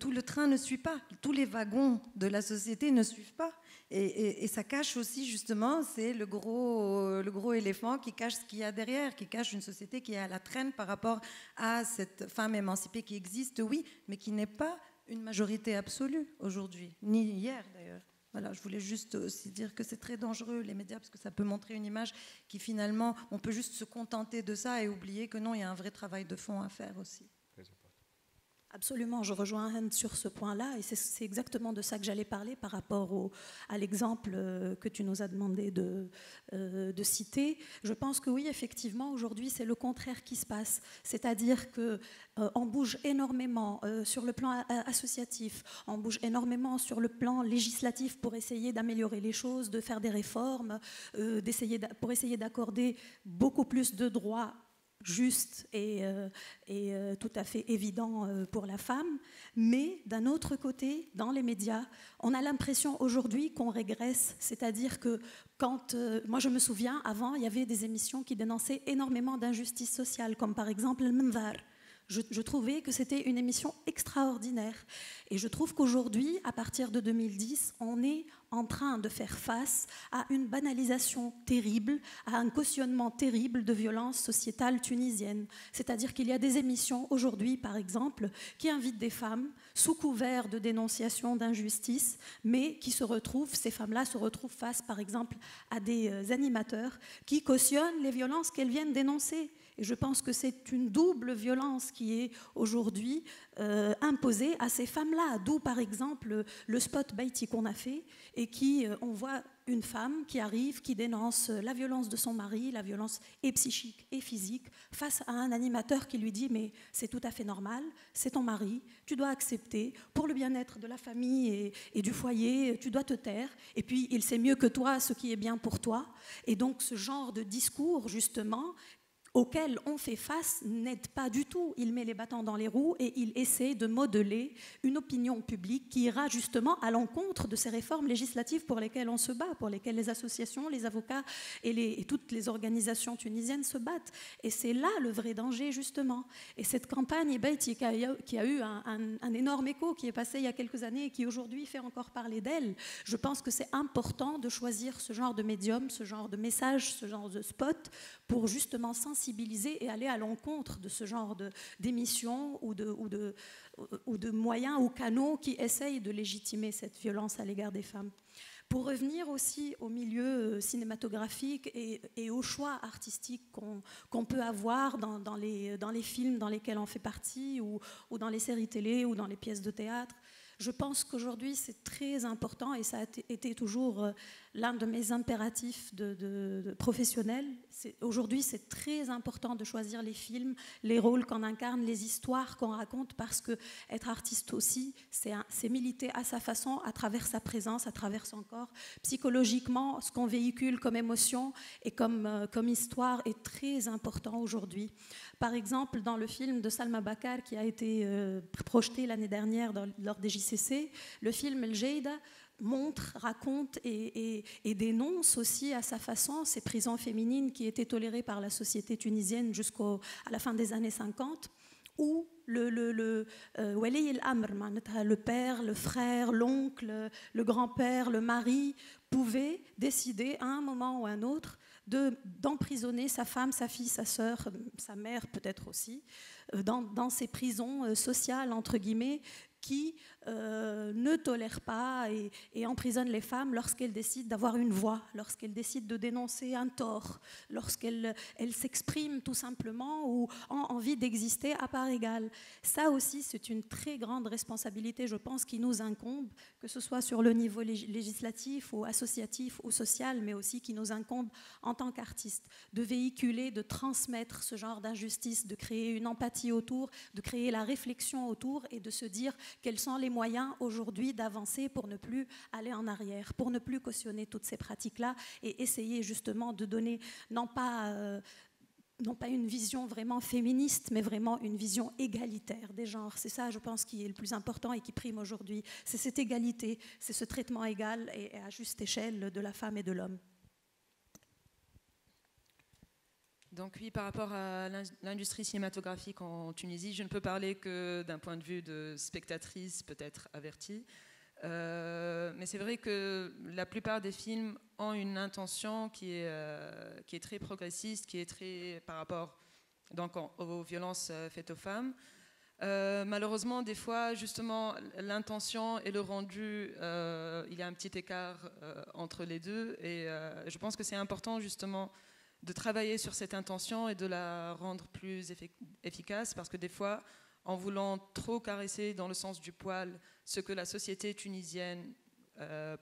tout le train ne suit pas. Tous les wagons de la société ne suivent pas. Et ça cache aussi, justement, c'est le gros éléphant qui cache ce qu'il y a derrière, qui cache une société qui est à la traîne par rapport à cette femme émancipée qui existe, oui, mais qui n'est pas une majorité absolue aujourd'hui, ni hier d'ailleurs. Voilà, je voulais juste aussi dire que c'est très dangereux les médias parce que ça peut montrer une image qui finalement, on peut juste se contenter de ça et oublier que non, il y a un vrai travail de fond à faire aussi. Absolument, je rejoins Hind sur ce point-là et c'est exactement de ça que j'allais parler par rapport à l'exemple que tu nous as demandé de citer. Je pense que oui, effectivement, aujourd'hui, c'est le contraire qui se passe. C'est-à-dire qu'on bouge énormément sur le plan associatif, on bouge énormément sur le plan législatif pour essayer d'améliorer les choses, de faire des réformes, pour essayer d'accorder beaucoup plus de droits juste et tout à fait évident pour la femme. Mais d'un autre côté, dans les médias, on a l'impression aujourd'hui qu'on régresse. C'est-à-dire que moi je me souviens, avant, il y avait des émissions qui dénonçaient énormément d'injustices sociales, comme par exemple le Mndar. Je trouvais que c'était une émission extraordinaire. Et je trouve qu'aujourd'hui, à partir de 2010, on est en train de faire face à une banalisation terrible, à un cautionnement terrible de violences sociétales tunisiennes. C'est-à-dire qu'il y a des émissions aujourd'hui, par exemple, qui invitent des femmes sous couvert de dénonciation d'injustice, mais ces femmes-là se retrouvent face, par exemple, à des animateurs qui cautionnent les violences qu'elles viennent dénoncer. Et je pense que c'est une double violence qui est aujourd'hui imposée à ces femmes-là. D'où, par exemple, le spot Baïti qu'on a fait et on voit une femme qui arrive, qui dénonce la violence de son mari, la violence et psychique et physique, face à un animateur qui lui dit « mais c'est tout à fait normal, c'est ton mari, tu dois accepter, pour le bien-être de la famille et du foyer, tu dois te taire, et puis il sait mieux que toi ce qui est bien pour toi ». Et donc ce genre de discours, justement, auquel on fait face n'aide pas du tout. Il met les bâtons dans les roues et il essaie de modeler une opinion publique qui ira justement à l'encontre de ces réformes législatives pour lesquelles on se bat, pour lesquelles les associations, les avocats et toutes les organisations tunisiennes se battent. Et c'est là le vrai danger, justement. Et cette campagne Beiti qui a eu un énorme écho, qui est passé il y a quelques années et qui aujourd'hui fait encore parler d'elle, je pense que c'est important de choisir ce genre de médium, ce genre de message, ce genre de spot pour justement sensibiliser et aller à l'encontre de ce genre d'émissions ou de moyens ou canaux qui essayent de légitimer cette violence à l'égard des femmes. Pour revenir aussi au milieu cinématographique et aux choix artistiques qu'on peut avoir dans les films dans lesquels on fait partie ou dans les séries télé ou dans les pièces de théâtre, je pense qu'aujourd'hui c'est très important et ça a été toujours l'un de mes impératifs de professionnel. Aujourd'hui c'est très important de choisir les films, les rôles qu'on incarne, les histoires qu'on raconte, parce que être artiste aussi c'est militer à sa façon, à travers sa présence, à travers son corps. Psychologiquement, ce qu'on véhicule comme émotion et comme histoire est très important aujourd'hui. Par exemple, dans le film de Salma Bakar qui a été projeté l'année dernière lors des JCC, le film El Jeyda montre, raconte et dénonce aussi à sa façon ces prisons féminines qui étaient tolérées par la société tunisienne jusqu'à la fin des années 50, où le Wali el-Amr, le père, le frère, l'oncle, le grand-père, le mari, pouvait décider à un moment ou à un autre d'emprisonner sa femme, sa fille, sa sœur, sa mère peut-être aussi, dans ces prisons sociales, entre guillemets, qui ne tolèrent pas et emprisonnent les femmes lorsqu'elles décident d'avoir une voix, lorsqu'elles décident de dénoncer un tort, lorsqu'elles s'expriment tout simplement ou ont envie d'exister à part égale. Ça aussi, c'est une très grande responsabilité, je pense, qui nous incombe, que ce soit sur le niveau législatif ou associatif ou social, mais aussi qui nous incombe en tant qu'artistes, de véhiculer, de transmettre ce genre d'injustice, de créer une empathie autour, de créer la réflexion autour et de se dire quels sont les moyens aujourd'hui d'avancer pour ne plus aller en arrière, pour ne plus cautionner toutes ces pratiques-là et essayer justement de donner non pas une vision vraiment féministe, mais vraiment une vision égalitaire des genres. C'est ça, je pense, qui est le plus important et qui prime aujourd'hui. C'est cette égalité, c'est ce traitement égal et à juste échelle de la femme et de l'homme. Donc oui, par rapport à l'industrie cinématographique en Tunisie, je ne peux parler que d'un point de vue de spectatrice peut-être avertie. Mais c'est vrai que la plupart des films ont une intention qui est très progressiste, qui est très par rapport donc, aux violences faites aux femmes. Malheureusement, des fois, justement, l'intention et le rendu, il y a un petit écart entre les deux. Et je pense que c'est important, justement, de travailler sur cette intention et de la rendre plus efficace, parce que des fois, en voulant trop caresser dans le sens du poil ce que la société tunisienne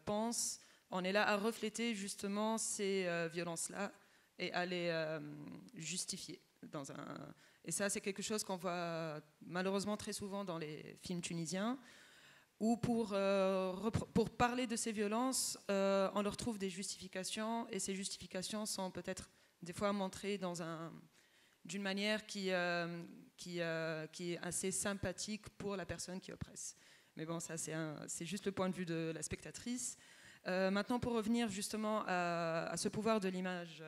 pense, on est là à refléter justement ces violences-là et à les justifier. Et ça, c'est quelque chose qu'on voit malheureusement très souvent dans les films tunisiens, où pour parler de ces violences, on leur trouve des justifications, et ces justifications sont peut-être des fois montrées d'une manière qui est assez sympathique pour la personne qui oppresse. Mais bon, ça c'est juste le point de vue de la spectatrice. Maintenant, pour revenir justement à ce pouvoir de l'image,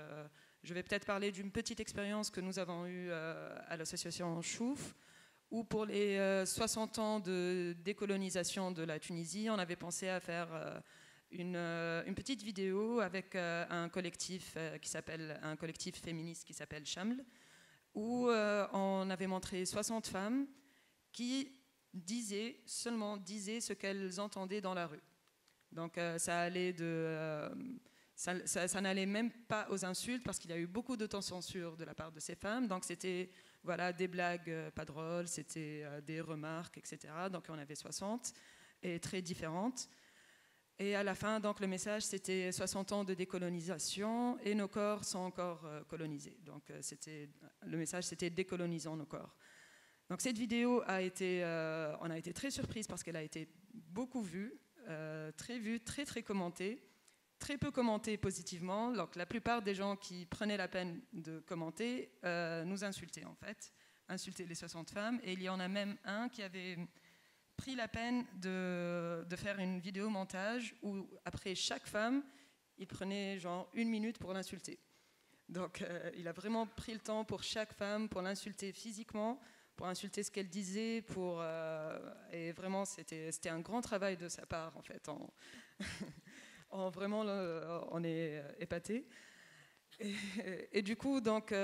je vais peut-être parler d'une petite expérience que nous avons eue à l'association Chouf, où pour les 60 ans de décolonisation de la Tunisie, on avait pensé à faire une petite vidéo avec un collectif féministe qui s'appelle Chaml, où on avait montré 60 femmes qui disaient ce qu'elles entendaient dans la rue. Donc ça n'allait même pas aux insultes, parce qu'il y a eu beaucoup d'autocensure de la part de ces femmes. Donc c'était des blagues pas drôles, c'était des remarques, etc. Donc on avait 60 et très différentes. Et à la fin, donc, le message, c'était 60 ans de décolonisation et nos corps sont encore colonisés. Donc le message, c'était décolonisons nos corps. Donc cette vidéo on a été très surprise parce qu'elle a été beaucoup vue, très très commentée. très peu commenté positivement. Donc, la plupart des gens qui prenaient la peine de commenter nous insultaient, en fait. Insultaient les 60 femmes. Et il y en a même un qui avait pris la peine de faire une vidéo montage où, après chaque femme, il prenait genre 1 minute pour l'insulter. Donc, il a vraiment pris le temps pour chaque femme, pour l'insulter physiquement, pour insulter ce qu'elle disait. Et vraiment, c'était un grand travail de sa part, en fait. Vraiment, on est épatés. Et du coup, donc,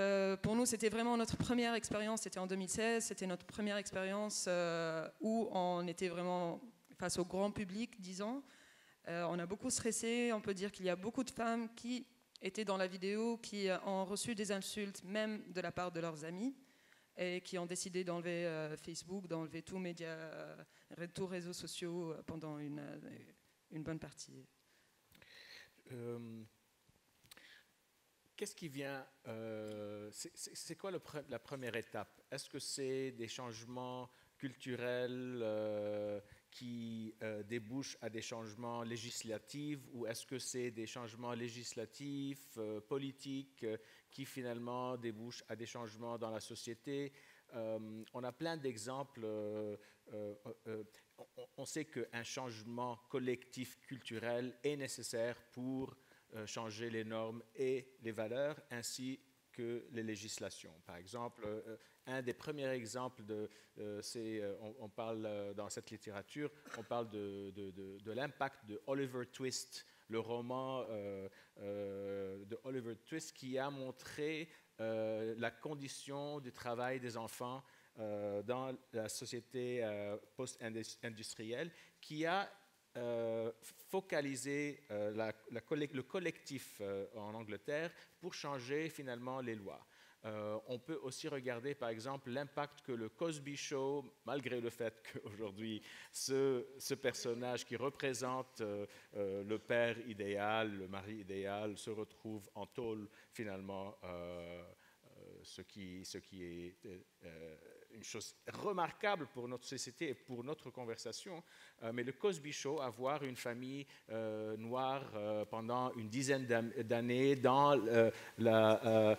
pour nous, c'était vraiment notre première expérience. C'était en 2016. C'était notre première expérience où on était vraiment face au grand public, disons. On a beaucoup stressé. On peut dire qu'il y a beaucoup de femmes qui étaient dans la vidéo, qui ont reçu des insultes, même de la part de leurs amis, et qui ont décidé d'enlever Facebook, d'enlever tous les réseaux sociaux pendant une bonne partie. Qu'est-ce qui vient, c'est quoi la première étape? Est-ce que c'est des changements culturels qui débouchent à des changements législatifs, ou est-ce que c'est des changements législatifs, politiques, qui finalement débouchent à des changements dans la société? On a plein d'exemples. On sait qu'un changement collectif culturel est nécessaire pour changer les normes et les valeurs, ainsi que les législations. Par exemple, un des premiers exemples, on parle dans cette littérature, on parle de l'impact de Oliver Twist, le roman de Oliver Twist, qui a montré la condition du travail des enfants dans la société post-industrielle, qui a focalisé le collectif en Angleterre pour changer finalement les lois. On peut aussi regarder par exemple l'impact que le Cosby Show, malgré le fait qu'aujourd'hui ce personnage qui représente le père idéal, le mari idéal, se retrouve en tôle finalement, ce qui est une chose remarquable pour notre société et pour notre conversation. Mais le Cosby Show, avoir une famille noire pendant une dizaine d'années dans la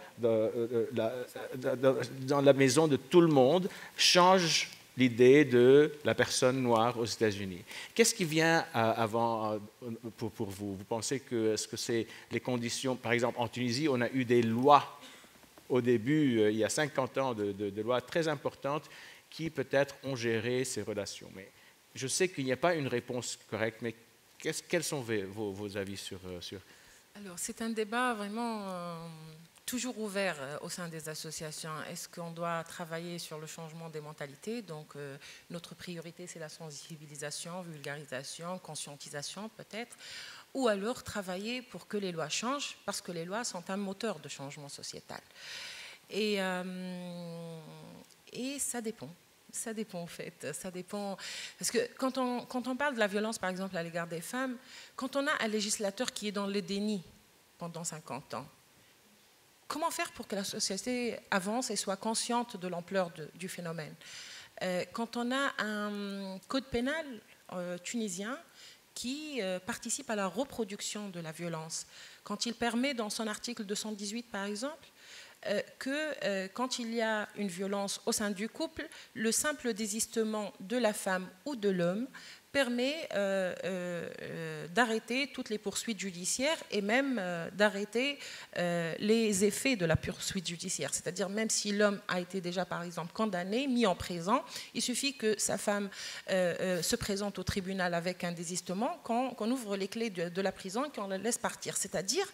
maison de tout le monde, change l'idée de la personne noire aux États-Unis. Qu'est-ce qui vient avant pour vous? Vous pensez que est-ce que c'est les conditions? Par exemple, en Tunisie, on a eu des lois au début, il y a 50 ans, de lois très importantes qui peut-être ont géré ces relations. Mais je sais qu'il n'y a pas une réponse correcte, mais quels sont vos avis sur... Alors, c'est un débat vraiment toujours ouvert au sein des associations. Est-ce qu'on doit travailler sur le changement des mentalités? Donc, notre priorité, c'est la sensibilisation, vulgarisation, conscientisation peut-être, ou alors travailler pour que les lois changent, parce que les lois sont un moteur de changement sociétal. Et ça dépend. Ça dépend en fait, ça dépend. Parce que quand on parle de la violence, par exemple, à l'égard des femmes, quand on a un législateur qui est dans le déni pendant 50 ans, comment faire pour que la société avance et soit consciente de l'ampleur du phénomène? Quand on a un code pénal tunisien qui participe à la reproduction de la violence, quand il permet dans son article 218, par exemple, que quand il y a une violence au sein du couple, le simple désistement de la femme ou de l'homme permet d'arrêter toutes les poursuites judiciaires et même d'arrêter les effets de la poursuite judiciaire. C'est-à-dire même si l'homme a été déjà, par exemple, condamné, mis en prison, il suffit que sa femme se présente au tribunal avec un désistement, qu'on ouvre les clés de la prison et qu'on la laisse partir. C'est-à-dire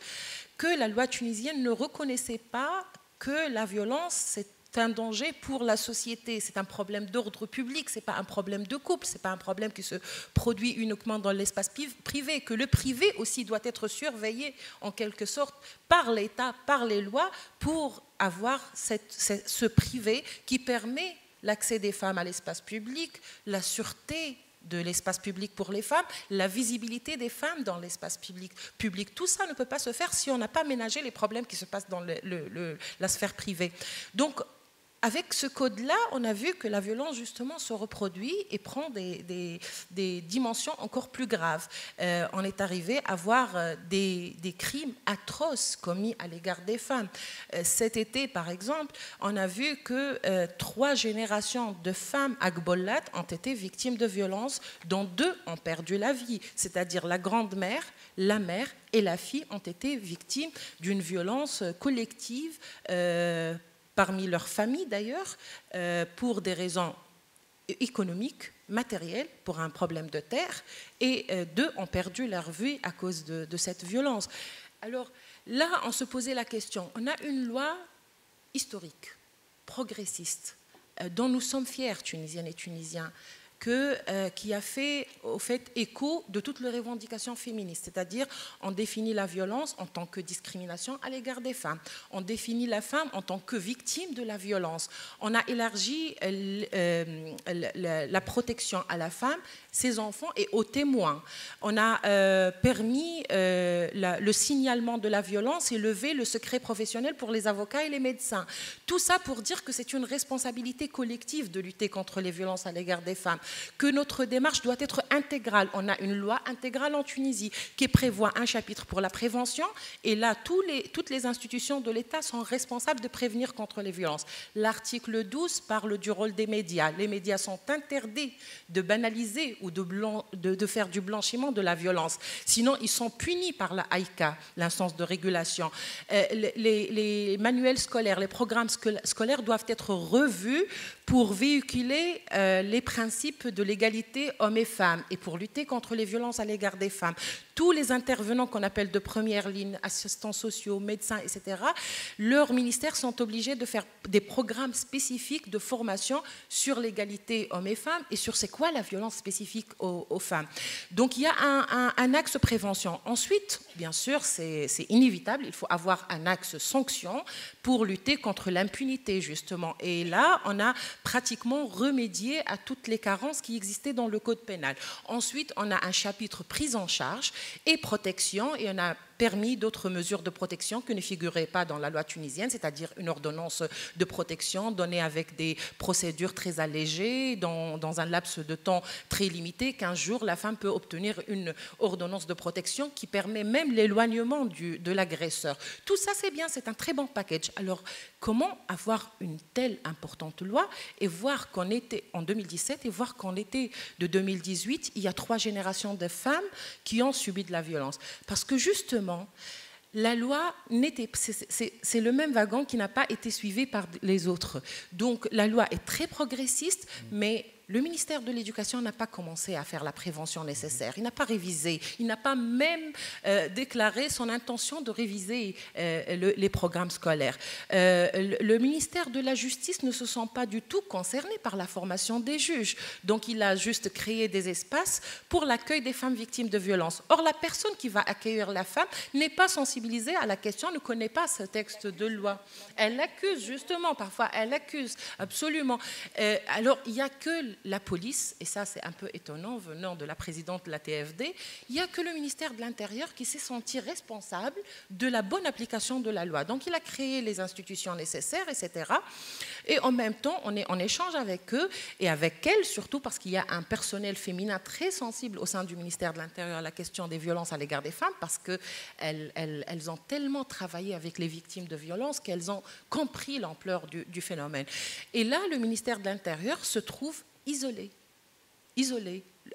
que la loi tunisienne ne reconnaissait pas que la violence, c'est un danger pour la société, c'est un problème d'ordre public, ce n'est pas un problème de couple, ce n'est pas un problème qui se produit uniquement dans l'espace privé, que le privé aussi doit être surveillé en quelque sorte par l'État, par les lois, pour avoir ce privé qui permet l'accès des femmes à l'espace public, la sûreté de l'espace public pour les femmes, la visibilité des femmes dans l'espace public. Tout ça ne peut pas se faire si on n'a pas ménagé les problèmes qui se passent dans la sphère privée. Donc, avec ce code-là, on a vu que la violence, justement, se reproduit et prend des dimensions encore plus graves. On est arrivé à voir des crimes atroces commis à l'égard des femmes. Cet été, par exemple, on a vu que 3 générations de femmes agbolat ont été victimes de violences, dont 2 ont perdu la vie, c'est-à-dire la grand-mère, la mère et la fille ont été victimes d'une violence collective parmi leurs familles d'ailleurs, pour des raisons économiques, matérielles, pour un problème de terre, et 2 ont perdu leur vie à cause de cette violence. Alors là, on se posait la question, on a une loi historique, progressiste, dont nous sommes fiers, Tunisiennes et Tunisiens, qui a fait au fait écho de toutes les revendications féministes, c'est-à-dire on définit la violence en tant que discrimination à l'égard des femmes, on définit la femme en tant que victime de la violence, on a élargi la protection à la femme, ses enfants et aux témoins, on a permis le signalement de la violence et levé le secret professionnel pour les avocats et les médecins. Tout ça pour dire que c'est une responsabilité collective de lutter contre les violences à l'égard des femmes, que notre démarche doit être intégrale. On a une loi intégrale en Tunisie qui prévoit un chapitre pour la prévention et là, toutes les institutions de l'État sont responsables de prévenir contre les violences. L'article 12 parle du rôle des médias. Les médias sont interdits de banaliser ou de faire du blanchiment de la violence. Sinon, ils sont punis par la AICA, l'instance de régulation. Les manuels scolaires, les programmes scolaires doivent être revus pour véhiculer les principes de l'égalité hommes et femmes et pour lutter contre les violences à l'égard des femmes. Tous les intervenants qu'on appelle de première ligne, assistants sociaux, médecins, etc., leurs ministères sont obligés de faire des programmes spécifiques de formation sur l'égalité hommes et femmes et sur c'est quoi la violence spécifique aux femmes. Donc il y a un axe prévention. Ensuite, bien sûr, c'est inévitable, il faut avoir un axe sanction pour lutter contre l'impunité, justement. Et là, on a pratiquement remédié à toutes les carences qui existaient dans le code pénal. Ensuite, on a un chapitre prise en charge et protection, et on a permis d'autres mesures de protection qui ne figuraient pas dans la loi tunisienne, c'est-à-dire une ordonnance de protection donnée avec des procédures très allégées, dans un laps de temps très limité. 15 jours, la femme peut obtenir une ordonnance de protection qui permet même l'éloignement de l'agresseur. Tout ça, c'est bien, c'est un très bon package. Alors, comment avoir une telle importante loi et voir qu'on était en 2017 et voir qu'on était de 2018, il y a 3 générations de femmes qui ont subi de la violence. Parce que justement, la loi, c'est le même wagon qui n'a pas été suivi par les autres. Donc la loi est très progressiste, mais le ministère de l'Éducation n'a pas commencé à faire la prévention nécessaire. Il n'a pas révisé. Il n'a pas même déclaré son intention de réviser les programmes scolaires. Le ministère de la Justice ne se sent pas du tout concerné par la formation des juges. Donc il a juste créé des espaces pour l'accueil des femmes victimes de violences. Or, la personne qui va accueillir la femme n'est pas sensibilisée à la question, ne connaît pas ce texte de loi. Elle l'accuse, justement, parfois, elle l'accuse, absolument. Alors, il n'y a que la police, et ça c'est un peu étonnant venant de la présidente de la TFD, il n'y a que le ministère de l'Intérieur qui s'est senti responsable de la bonne application de la loi. Donc il a créé les institutions nécessaires, etc. Et en même temps, on est en échange avec eux et avec elles, surtout parce qu'il y a un personnel féminin très sensible au sein du ministère de l'Intérieur à la question des violences à l'égard des femmes, parce qu'elles ont tellement travaillé avec les victimes de violences qu'elles ont compris l'ampleur du phénomène. Et là, le ministère de l'Intérieur se trouve isolé.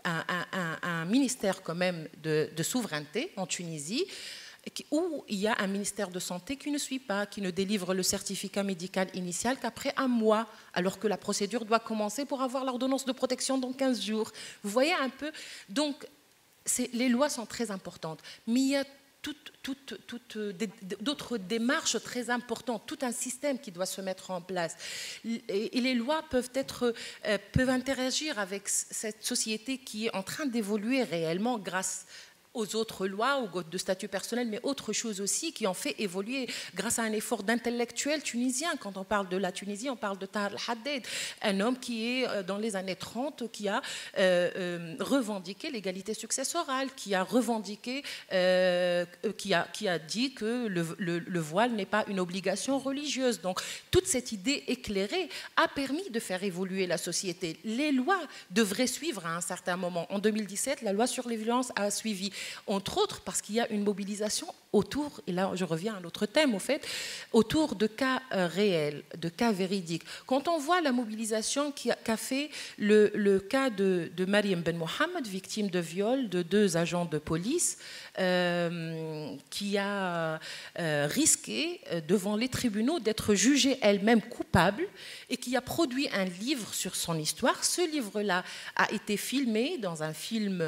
Un ministère quand même de souveraineté en Tunisie, où il y a un ministère de santé qui ne suit pas, qui ne délivre le certificat médical initial qu'après 1 mois, alors que la procédure doit commencer pour avoir l'ordonnance de protection dans 15 jours. Vous voyez un peu. Donc, les lois sont très importantes, mais il y a d'autres démarches très importantes, tout un système qui doit se mettre en place. Et les lois peuvent interagir avec cette société qui est en train d'évoluer réellement grâce aux autres lois ou de statut personnel, mais autre chose aussi qui ont fait évoluer grâce à un effort d'intellectuels tunisiens. Quand on parle de la Tunisie, on parle de Tahar El-Haddad, un homme qui est dans les années 30, qui a revendiqué l'égalité successorale, qui a revendiqué, qui a dit que le voile n'est pas une obligation religieuse. Donc toute cette idée éclairée a permis de faire évoluer la société. Les lois devraient suivre à un certain moment. En 2017, la loi sur les violences a suivi, entre autres parce qu'il y a une mobilisation autour, et là je reviens à l'autre thème au fait, autour de cas réels, de cas véridiques. Quand on voit la mobilisation qu'a fait le cas de Mariam Ben Mohamed, victime de viol de 2 agents de police, qui a risqué devant les tribunaux d'être jugée elle-même coupable et qui a produit un livre sur son histoire. Ce livre-là a été filmé dans un film,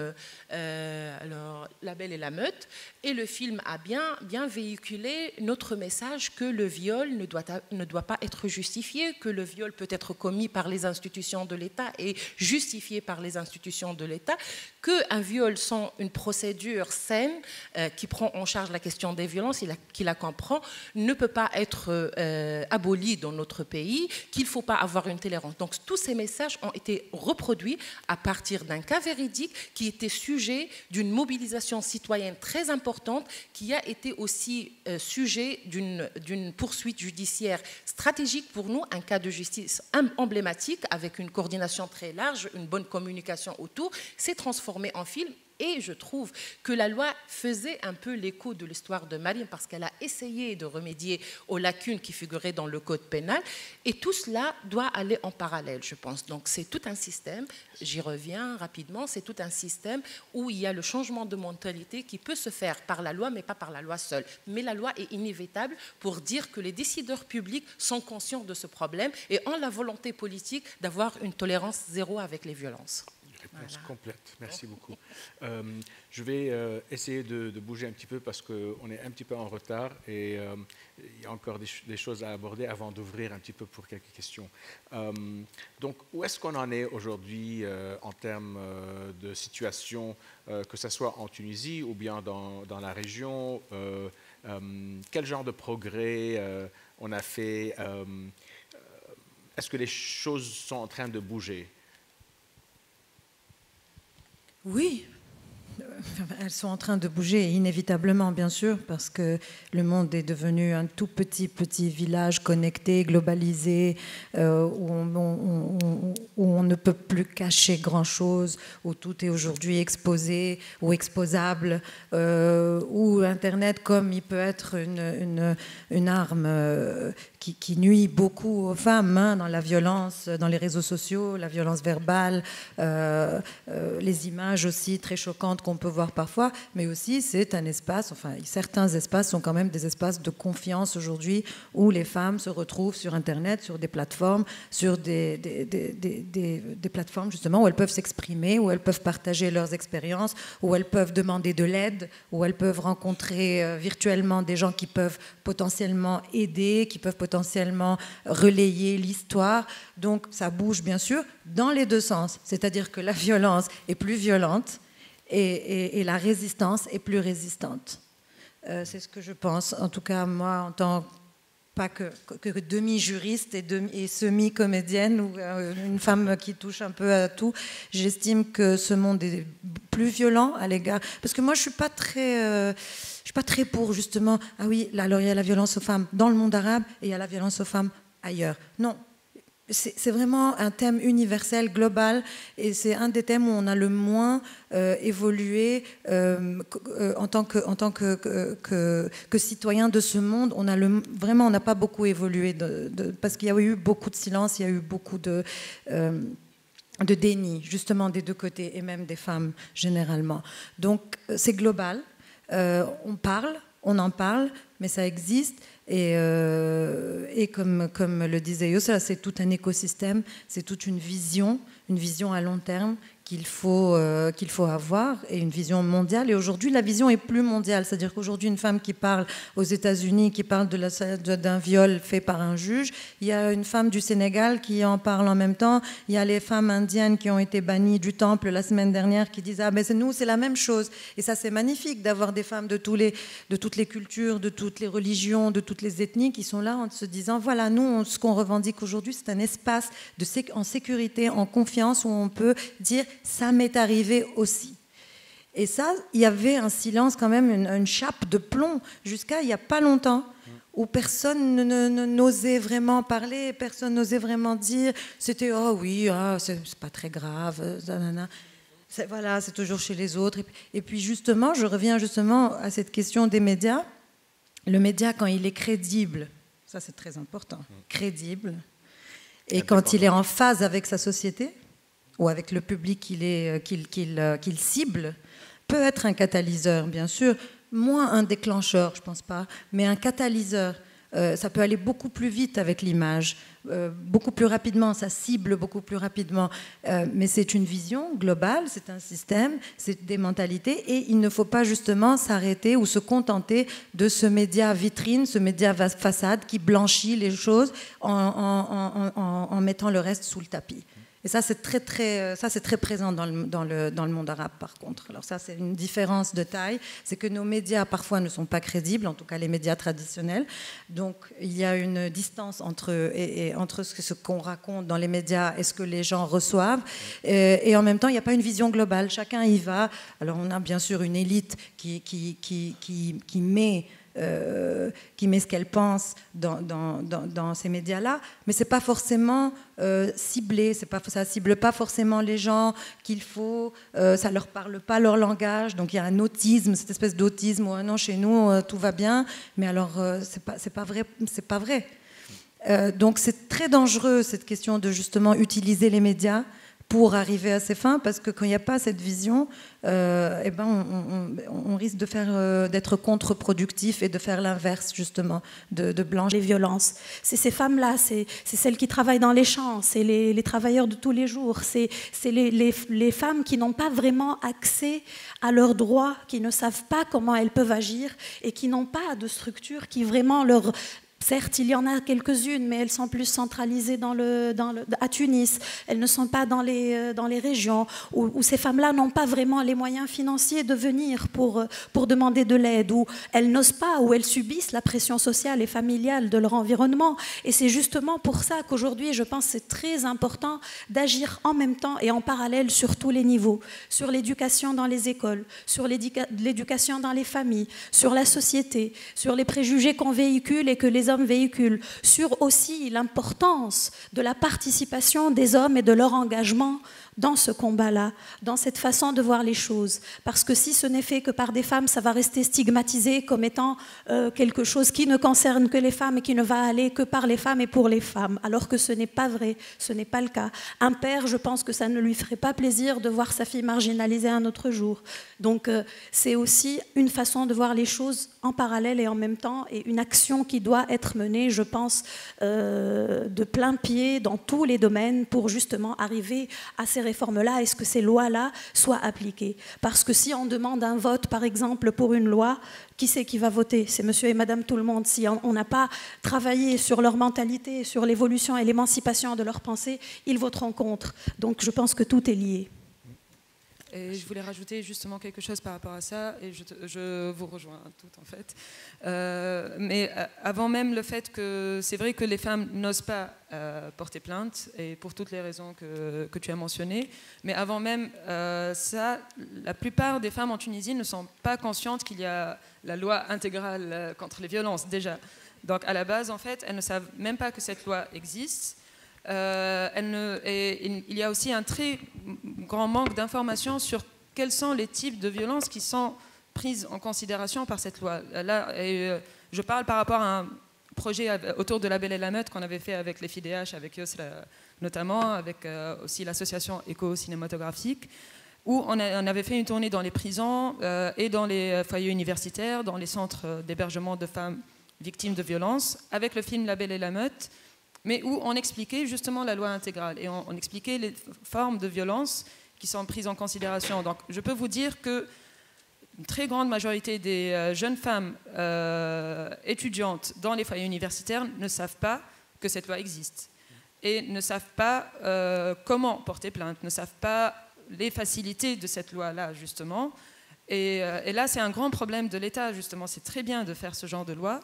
alors, La Belle et la Meute, et le film a bien véhiculé notre message que le viol ne doit pas être justifié, que le viol peut être commis par les institutions de l'État et justifié par les institutions de l'État, qu'un viol sans une procédure saine qui prend en charge la question des violences, qui la comprend, ne peut pas être aboli dans notre pays, qu'il ne faut pas avoir une tolérance. Donc tous ces messages ont été reproduits à partir d'un cas véridique qui était sujet d'une mobilisation citoyenne très importante, qui a été aussi sujet d'une poursuite judiciaire stratégique pour nous, un cas de justice emblématique avec une coordination très large, une bonne communication autour, s'est transformé en film. Et je trouve que la loi faisait un peu l'écho de l'histoire de Mariam parce qu'elle a essayé de remédier aux lacunes qui figuraient dans le code pénal. Et tout cela doit aller en parallèle, je pense. Donc c'est tout un système, j'y reviens rapidement, c'est tout un système où il y a le changement de mentalité qui peut se faire par la loi, mais pas par la loi seule. Mais la loi est inévitable pour dire que les décideurs publics sont conscients de ce problème et ont la volonté politique d'avoir une tolérance zéro avec les violences. Réponse complète, merci beaucoup. Je vais essayer de bouger un petit peu parce qu'on est un petit peu en retard et il y a encore des choses à aborder avant d'ouvrir un petit peu pour quelques questions. Donc, où est-ce qu'on en est aujourd'hui en termes de situation, que ce soit en Tunisie ou bien dans la région? Quel genre de progrès on a fait? Est-ce que les choses sont en train de bouger? Oui, elles sont en train de bouger inévitablement, bien sûr, parce que le monde est devenu un tout petit village connecté, globalisé, où on ne peut plus cacher grand-chose, où tout est aujourd'hui exposé ou exposable, où Internet, comme il peut être une arme qui nuit beaucoup aux femmes, hein, dans la violence, dans les réseaux sociaux, la violence verbale, les images aussi très choquantes qu'on peut voir parfois, mais aussi c'est un espace, enfin certains espaces sont quand même des espaces de confiance aujourd'hui où les femmes se retrouvent sur Internet, sur des plateformes, sur des plateformes justement où elles peuvent s'exprimer, où elles peuvent partager leurs expériences, où elles peuvent demander de l'aide, où elles peuvent rencontrer virtuellement des gens qui peuvent potentiellement aider, qui peuvent potentiellement relayer l'histoire. Donc ça bouge bien sûr dans les deux sens, c'est-à-dire que la violence est plus violente et la résistance est plus résistante. C'est ce que je pense, en tout cas moi en tant pas que demi-juriste et semi-comédienne ou une femme qui touche un peu à tout, j'estime que ce monde est plus violent à l'égard, parce que moi je suis pas très pour justement, ah oui, alors il y a la violence aux femmes dans le monde arabe et il y a la violence aux femmes ailleurs. Non, c'est vraiment un thème universel, global, et c'est un des thèmes où on a le moins évolué en tant que citoyen de ce monde. On n'a pas beaucoup évolué, parce qu'il y a eu beaucoup de silence, il y a eu beaucoup de déni, justement des deux côtés, et même des femmes généralement. Donc c'est global. On en parle, mais ça existe. Et comme le disait Youssef, c'est tout un écosystème, c'est toute une vision à long terme qu'il faut avoir, et une vision mondiale. Et aujourd'hui, la vision est plus mondiale. C'est-à-dire qu'aujourd'hui, une femme qui parle aux États-Unis, qui parle d'un viol fait par un juge, il y a une femme du Sénégal qui en parle en même temps. Il y a les femmes indiennes qui ont été bannies du temple la semaine dernière qui disent « Ah, mais nous, c'est la même chose ». Et ça, c'est magnifique d'avoir des femmes de toutes les cultures, de toutes les religions, de toutes les ethnies qui sont là en se disant « Voilà, nous, ce qu'on revendique aujourd'hui, c'est un espace en sécurité, en confiance, où on peut dire « ça m'est arrivé aussi ». Et ça, il y avait un silence quand même, une chape de plomb jusqu'à il n'y a pas longtemps, où personne n'osait vraiment parler, personne n'osait vraiment dire « c'était oh oui, c'est pas très grave, voilà, c'est toujours chez les autres ». Et puis justement, je reviens justement à cette question des médias. Le média, quand il est crédible, ça c'est très important, crédible, et quand il est en phase avec sa société, ou avec le public qu'il cible, peut être un catalyseur, bien sûr, moins un déclencheur, je ne pense pas, mais un catalyseur. Ça peut aller beaucoup plus vite avec l'image, beaucoup plus rapidement, ça cible beaucoup plus rapidement. Mais c'est une vision globale, c'est un système, c'est des mentalités, et il ne faut pas justement s'arrêter ou se contenter de ce média vitrine, ce média façade qui blanchit les choses en mettant le reste sous le tapis. Et ça, c'est très présent dans le monde arabe, par contre. Alors ça, c'est une différence de taille. C'est que nos médias, parfois, ne sont pas crédibles, en tout cas les médias traditionnels. Donc, il y a une distance entre ce qu'on raconte dans les médias et ce que les gens reçoivent. Et en même temps, il n'y a pas une vision globale. Chacun y va. Alors, on a bien sûr une élite qui met ce qu'elle pense dans ces médias-là, mais c'est pas forcément ciblé, ça cible pas forcément les gens qu'il faut, ça leur parle pas leur langage, donc il y a un autisme, cette espèce d'autisme où non, chez nous tout va bien, mais alors c'est pas vrai. Donc c'est très dangereux cette question de justement utiliser les médias pour arriver à ses fins, parce que quand il n'y a pas cette vision, on risque d'être contre-productif et de faire l'inverse, justement, de blanchir les violences. C'est ces femmes-là, c'est celles qui travaillent dans les champs, c'est les travailleurs de tous les jours, c'est les femmes qui n'ont pas vraiment accès à leurs droits, qui ne savent pas comment elles peuvent agir et qui n'ont pas de structure qui vraiment leur... Certes, il y en a quelques-unes, mais elles sont plus centralisées à Tunis. Elles ne sont pas dans les régions où ces femmes-là n'ont pas vraiment les moyens financiers de venir pour demander de l'aide, où elles n'osent pas, où elles subissent la pression sociale et familiale de leur environnement. Et c'est justement pour ça qu'aujourd'hui, je pense que c'est très important d'agir en même temps et en parallèle sur tous les niveaux, sur l'éducation dans les écoles, sur l'éducation dans les familles, sur la société, sur les préjugés qu'on véhicule et que les hommes véhiculent, sur aussi l'importance de la participation des hommes et de leur engagement dans ce combat-là, dans cette façon de voir les choses. Parce que si ce n'est fait que par des femmes, ça va rester stigmatisé comme étant quelque chose qui ne concerne que les femmes et qui ne va aller que par les femmes et pour les femmes, alors que ce n'est pas vrai, ce n'est pas le cas. Un père, je pense que ça ne lui ferait pas plaisir de voir sa fille marginalisée un autre jour. Donc c'est aussi une façon de voir les choses en parallèle et en même temps, et une action qui doit être menée, je pense, de plein pied dans tous les domaines pour justement arriver à ces réformes-là, est-ce que ces lois-là soient appliquées. Parce que si on demande un vote, par exemple, pour une loi, qui c'est qui va voter? C'est monsieur et madame tout le monde. Si on n'a pas travaillé sur leur mentalité, sur l'évolution et l'émancipation de leurs pensées, ils voteront contre. Donc je pense que tout est lié. Et je voulais rajouter justement quelque chose par rapport à ça, et je vous rejoins toutes en fait. Mais avant même le fait que c'est vrai que les femmes n'osent pas porter plainte, et pour toutes les raisons que tu as mentionnées, mais avant même ça, la plupart des femmes en Tunisie ne sont pas conscientes qu'il y a la loi intégrale contre les violences déjà. Donc à la base, en fait, elles ne savent même pas que cette loi existe. Il y a aussi un très grand manque d'informations sur quels sont les types de violences qui sont prises en considération par cette loi. Là, je parle par rapport à un projet autour de La Belle et la Meute qu'on avait fait avec les FIDH, avec Yosra notamment, avec aussi l'association éco-cinématographique, où on avait fait une tournée dans les prisons et dans les foyers universitaires, dans les centres d'hébergement de femmes victimes de violences, avec le film La Belle et la Meute, mais où on expliquait justement la loi intégrale et on expliquait les formes de violence qui sont prises en considération. Donc, je peux vous dire que une très grande majorité des jeunes femmes étudiantes dans les foyers universitaires ne savent pas que cette loi existe et ne savent pas comment porter plainte, ne savent pas les facilités de cette loi-là, justement. Et là, c'est un grand problème de l'État, justement. C'est très bien de faire ce genre de loi,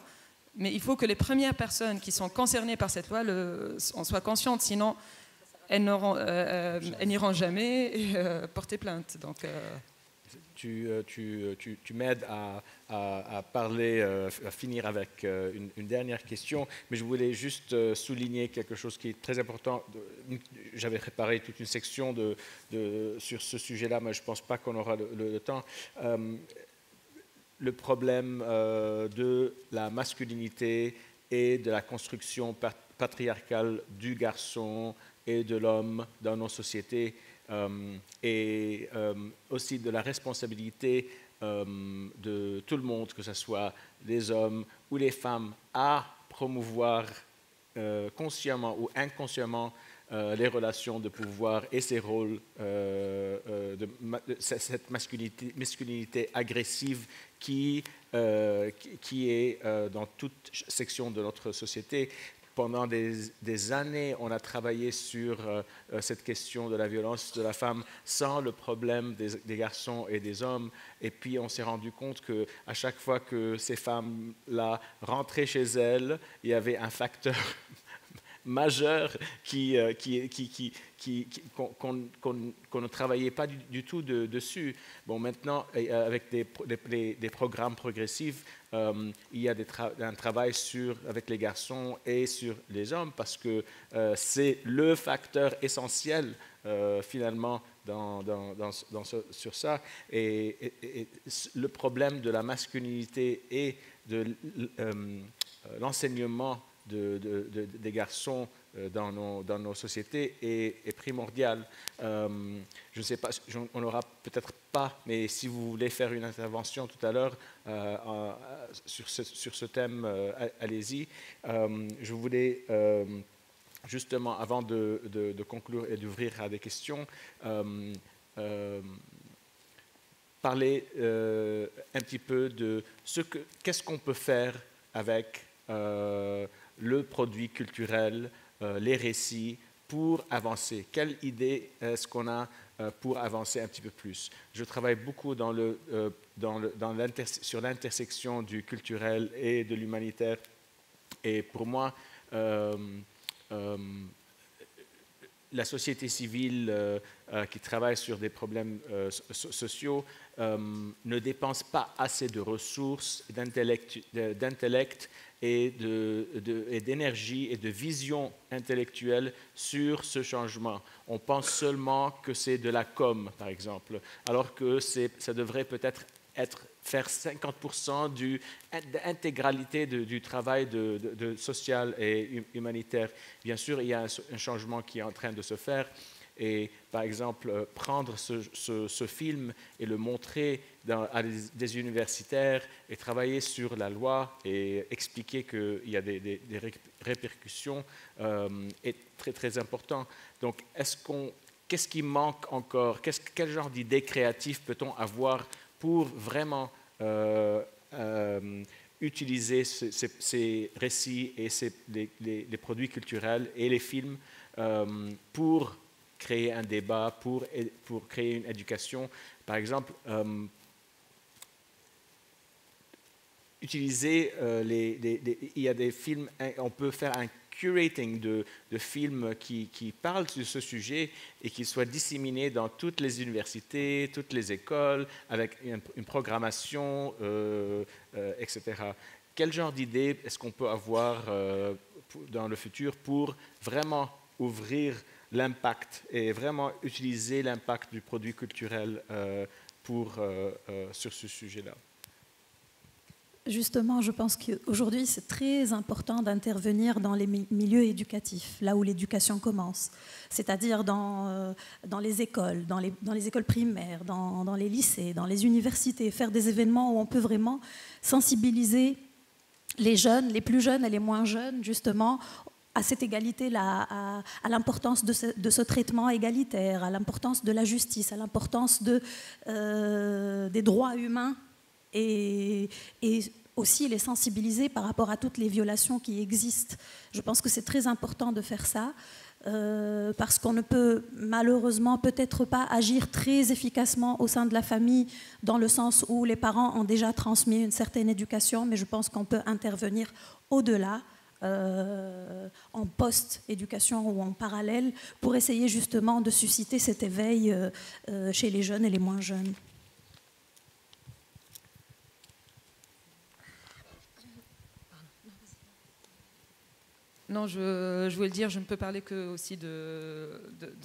mais il faut que les premières personnes qui sont concernées par cette loi en soient conscientes, sinon elles n'iront jamais porter plainte. Donc, tu m'aides à parler, à finir avec une dernière question, mais je voulais juste souligner quelque chose qui est très important. J'avais préparé toute une section sur ce sujet-là, mais je ne pense pas qu'on aura le temps. Le problème de la masculinité et de la construction patriarcale du garçon et de l'homme dans nos sociétés, et aussi de la responsabilité de tout le monde, que ce soit les hommes ou les femmes, à promouvoir consciemment ou inconsciemment les relations de pouvoir et ces rôles, cette masculinité agressive qui est dans toute section de notre société. Pendant des années, on a travaillé sur cette question de la violence de la femme sans le problème des garçons et des hommes. Et puis, on s'est rendu compte qu'à chaque fois que ces femmes-là rentraient chez elles, il y avait un facteur majeur qu'on ne travaillait pas du tout dessus. Bon, maintenant, avec des programmes progressifs, il y a un travail avec les garçons et sur les hommes, parce que c'est le facteur essentiel, finalement, sur ça. Et le problème de la masculinité et de l'enseignement des garçons dans nos sociétés est primordial. Je ne sais pas, on n'aura peut-être pas, mais si vous voulez faire une intervention tout à l'heure sur ce thème, allez-y. Je voulais justement, avant de conclure et d'ouvrir à des questions, parler un petit peu de qu'est-ce qu'on peut faire avec le produit culturel, les récits, pour avancer. Quelle idée est-ce qu'on a pour avancer un petit peu plus? Je travaille beaucoup sur l'intersection du culturel et de l'humanitaire. Et pour moi, la société civile qui travaille sur des problèmes sociaux ne dépense pas assez de ressources, d'intellect et d'énergie et de vision intellectuelle sur ce changement. On pense seulement que c'est de la com, par exemple, alors que ça devrait peut-être faire 50% de l'intégralité du travail social et humanitaire. Bien sûr, il y a un changement qui est en train de se faire. Et par exemple, prendre ce film et le montrer à des universitaires et travailler sur la loi et expliquer qu'il y a des répercussions est très, très important. Donc, qu'est-ce qui manque encore? Quel genre d'idées créatives peut-on avoir pour vraiment utiliser ces récits et les produits culturels et les films pour créer un débat, pour créer une éducation? Par exemple, utiliser il y a des films, on peut faire un curating de films qui parlent de ce sujet et qui soient disséminés dans toutes les universités, toutes les écoles, avec une programmation, etc. Quel genre d'idées est-ce qu'on peut avoir dans le futur pour vraiment ouvrir l'impact et vraiment utiliser l'impact du produit culturel sur ce sujet-là? Justement, je pense qu'aujourd'hui, c'est très important d'intervenir dans les milieux éducatifs, là où l'éducation commence, c'est-à-dire dans les écoles, dans les écoles primaires, dans les lycées, dans les universités, faire des événements où on peut vraiment sensibiliser les jeunes, les plus jeunes et les moins jeunes, justement, à cette égalité-là, à l'importance de ce traitement égalitaire, à l'importance de la justice, à l'importance des droits humains et aussi les sensibiliser par rapport à toutes les violations qui existent. Je pense que c'est très important de faire ça. Parce qu'on ne peut malheureusement peut-être pas agir très efficacement au sein de la famille dans le sens où les parents ont déjà transmis une certaine éducation, mais je pense qu'on peut intervenir au-delà, en post-éducation ou en parallèle, pour essayer justement de susciter cet éveil chez les jeunes et les moins jeunes. Non, je voulais le dire, je ne peux parler que aussi de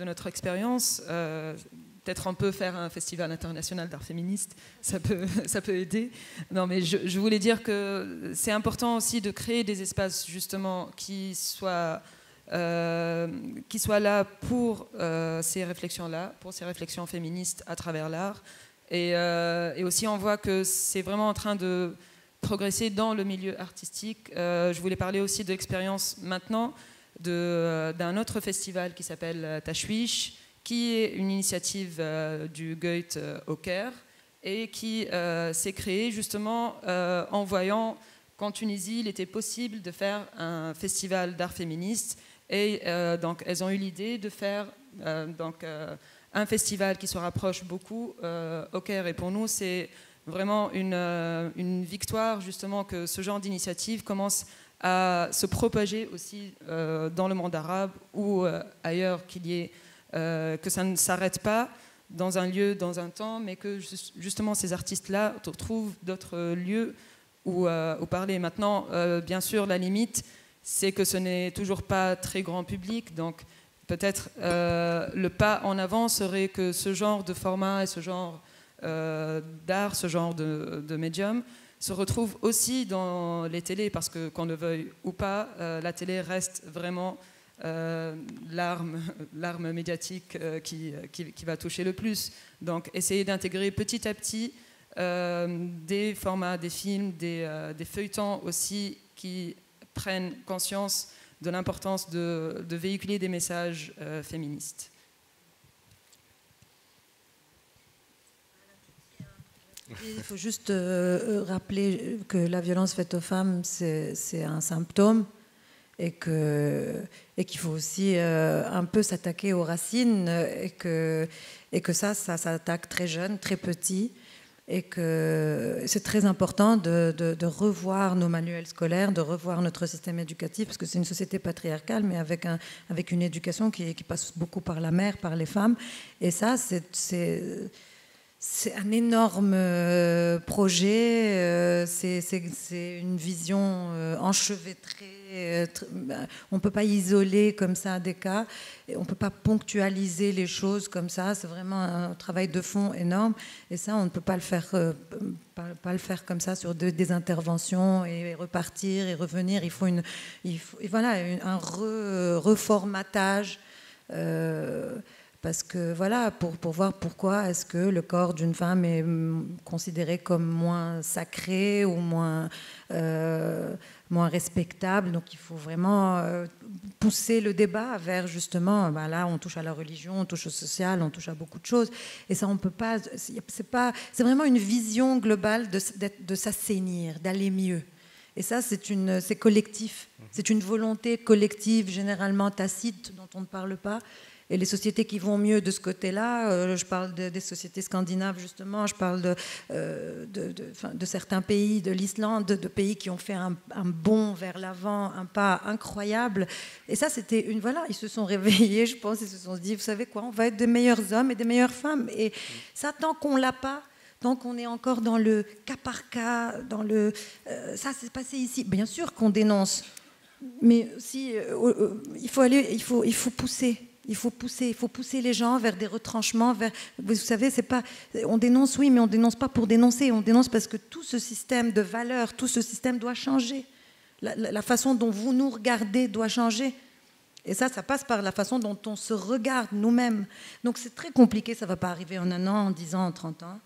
notre expérience. Peut-être on peut faire un festival international d'art féministe, ça peut aider. Non, mais je voulais dire que c'est important aussi de créer des espaces justement qui soient là pour ces réflexions-là, pour ces réflexions féministes à travers l'art. Et aussi on voit que c'est vraiment en train de progresser dans le milieu artistique. Je voulais parler aussi de l'expérience maintenant d'un autre festival qui s'appelle Tashwish, qui est une initiative du Goethe au Caire et qui s'est créée justement en voyant qu'en Tunisie, il était possible de faire un festival d'art féministe. Et donc, elles ont eu l'idée de faire un festival qui se rapproche beaucoup au Caire. Et pour nous, c'est vraiment une victoire justement que ce genre d'initiative commence à se propager aussi dans le monde arabe ou ailleurs, que ça ne s'arrête pas dans un lieu, dans un temps, mais que justement ces artistes-là trouvent d'autres lieux où parler. Maintenant, bien sûr, la limite, c'est que ce n'est toujours pas très grand public, donc peut-être le pas en avant serait que ce genre de format et ce genre d'art, ce genre de médium se retrouve aussi dans les télés, parce que qu'on le veuille ou pas, la télé reste vraiment l'arme médiatique qui va toucher le plus. Donc essayer d'intégrer petit à petit des formats, des films, des feuilletons aussi qui prennent conscience de l'importance de véhiculer des messages féministes. Il faut juste rappeler que la violence faite aux femmes, c'est un symptôme et qu'il faut aussi un peu s'attaquer aux racines et que ça s'attaque très jeune, très petit, et que c'est très important de revoir nos manuels scolaires, de revoir notre système éducatif, parce que c'est une société patriarcale, mais avec une éducation qui passe beaucoup par la mère, par les femmes. Et ça, c'est un énorme projet, c'est une vision enchevêtrée. On ne peut pas isoler comme ça des cas, on ne peut pas ponctualiser les choses comme ça, c'est vraiment un travail de fond énorme, et ça on ne peut pas le faire comme ça sur des interventions et repartir et revenir. Il faut un reformatage, parce que voilà, pour voir pourquoi est-ce que le corps d'une femme est considéré comme moins sacré ou moins respectable. Donc il faut vraiment pousser le débat vers justement, là on touche à la religion, on touche au social, on touche à beaucoup de choses. Et ça on peut pas, c'est vraiment une vision globale de s'assainir, d'aller mieux. Et ça c'est collectif, c'est une volonté collective, généralement tacite, dont on ne parle pas. Et les sociétés qui vont mieux de ce côté-là, je parle des sociétés scandinaves justement, je parle de certains pays, de l'Islande, de pays qui ont fait un bond vers l'avant, un pas incroyable. Et ça, c'était ils se sont réveillés, je pense, ils se sont dit, vous savez quoi, on va être de meilleurs hommes et de meilleures femmes. Et ça, tant qu'on ne l'a pas, tant qu'on est encore dans le cas par cas, ça s'est passé ici. Bien sûr qu'on dénonce, mais aussi, il faut pousser. Il faut pousser les gens vers des retranchements. Vous savez, on dénonce, oui, mais on ne dénonce pas pour dénoncer. On dénonce parce que tout ce système de valeurs, tout ce système doit changer. La façon dont vous nous regardez doit changer. Et ça passe par la façon dont on se regarde nous-mêmes. Donc c'est très compliqué, ça ne va pas arriver en 1 an, en 10 ans, en 30 ans.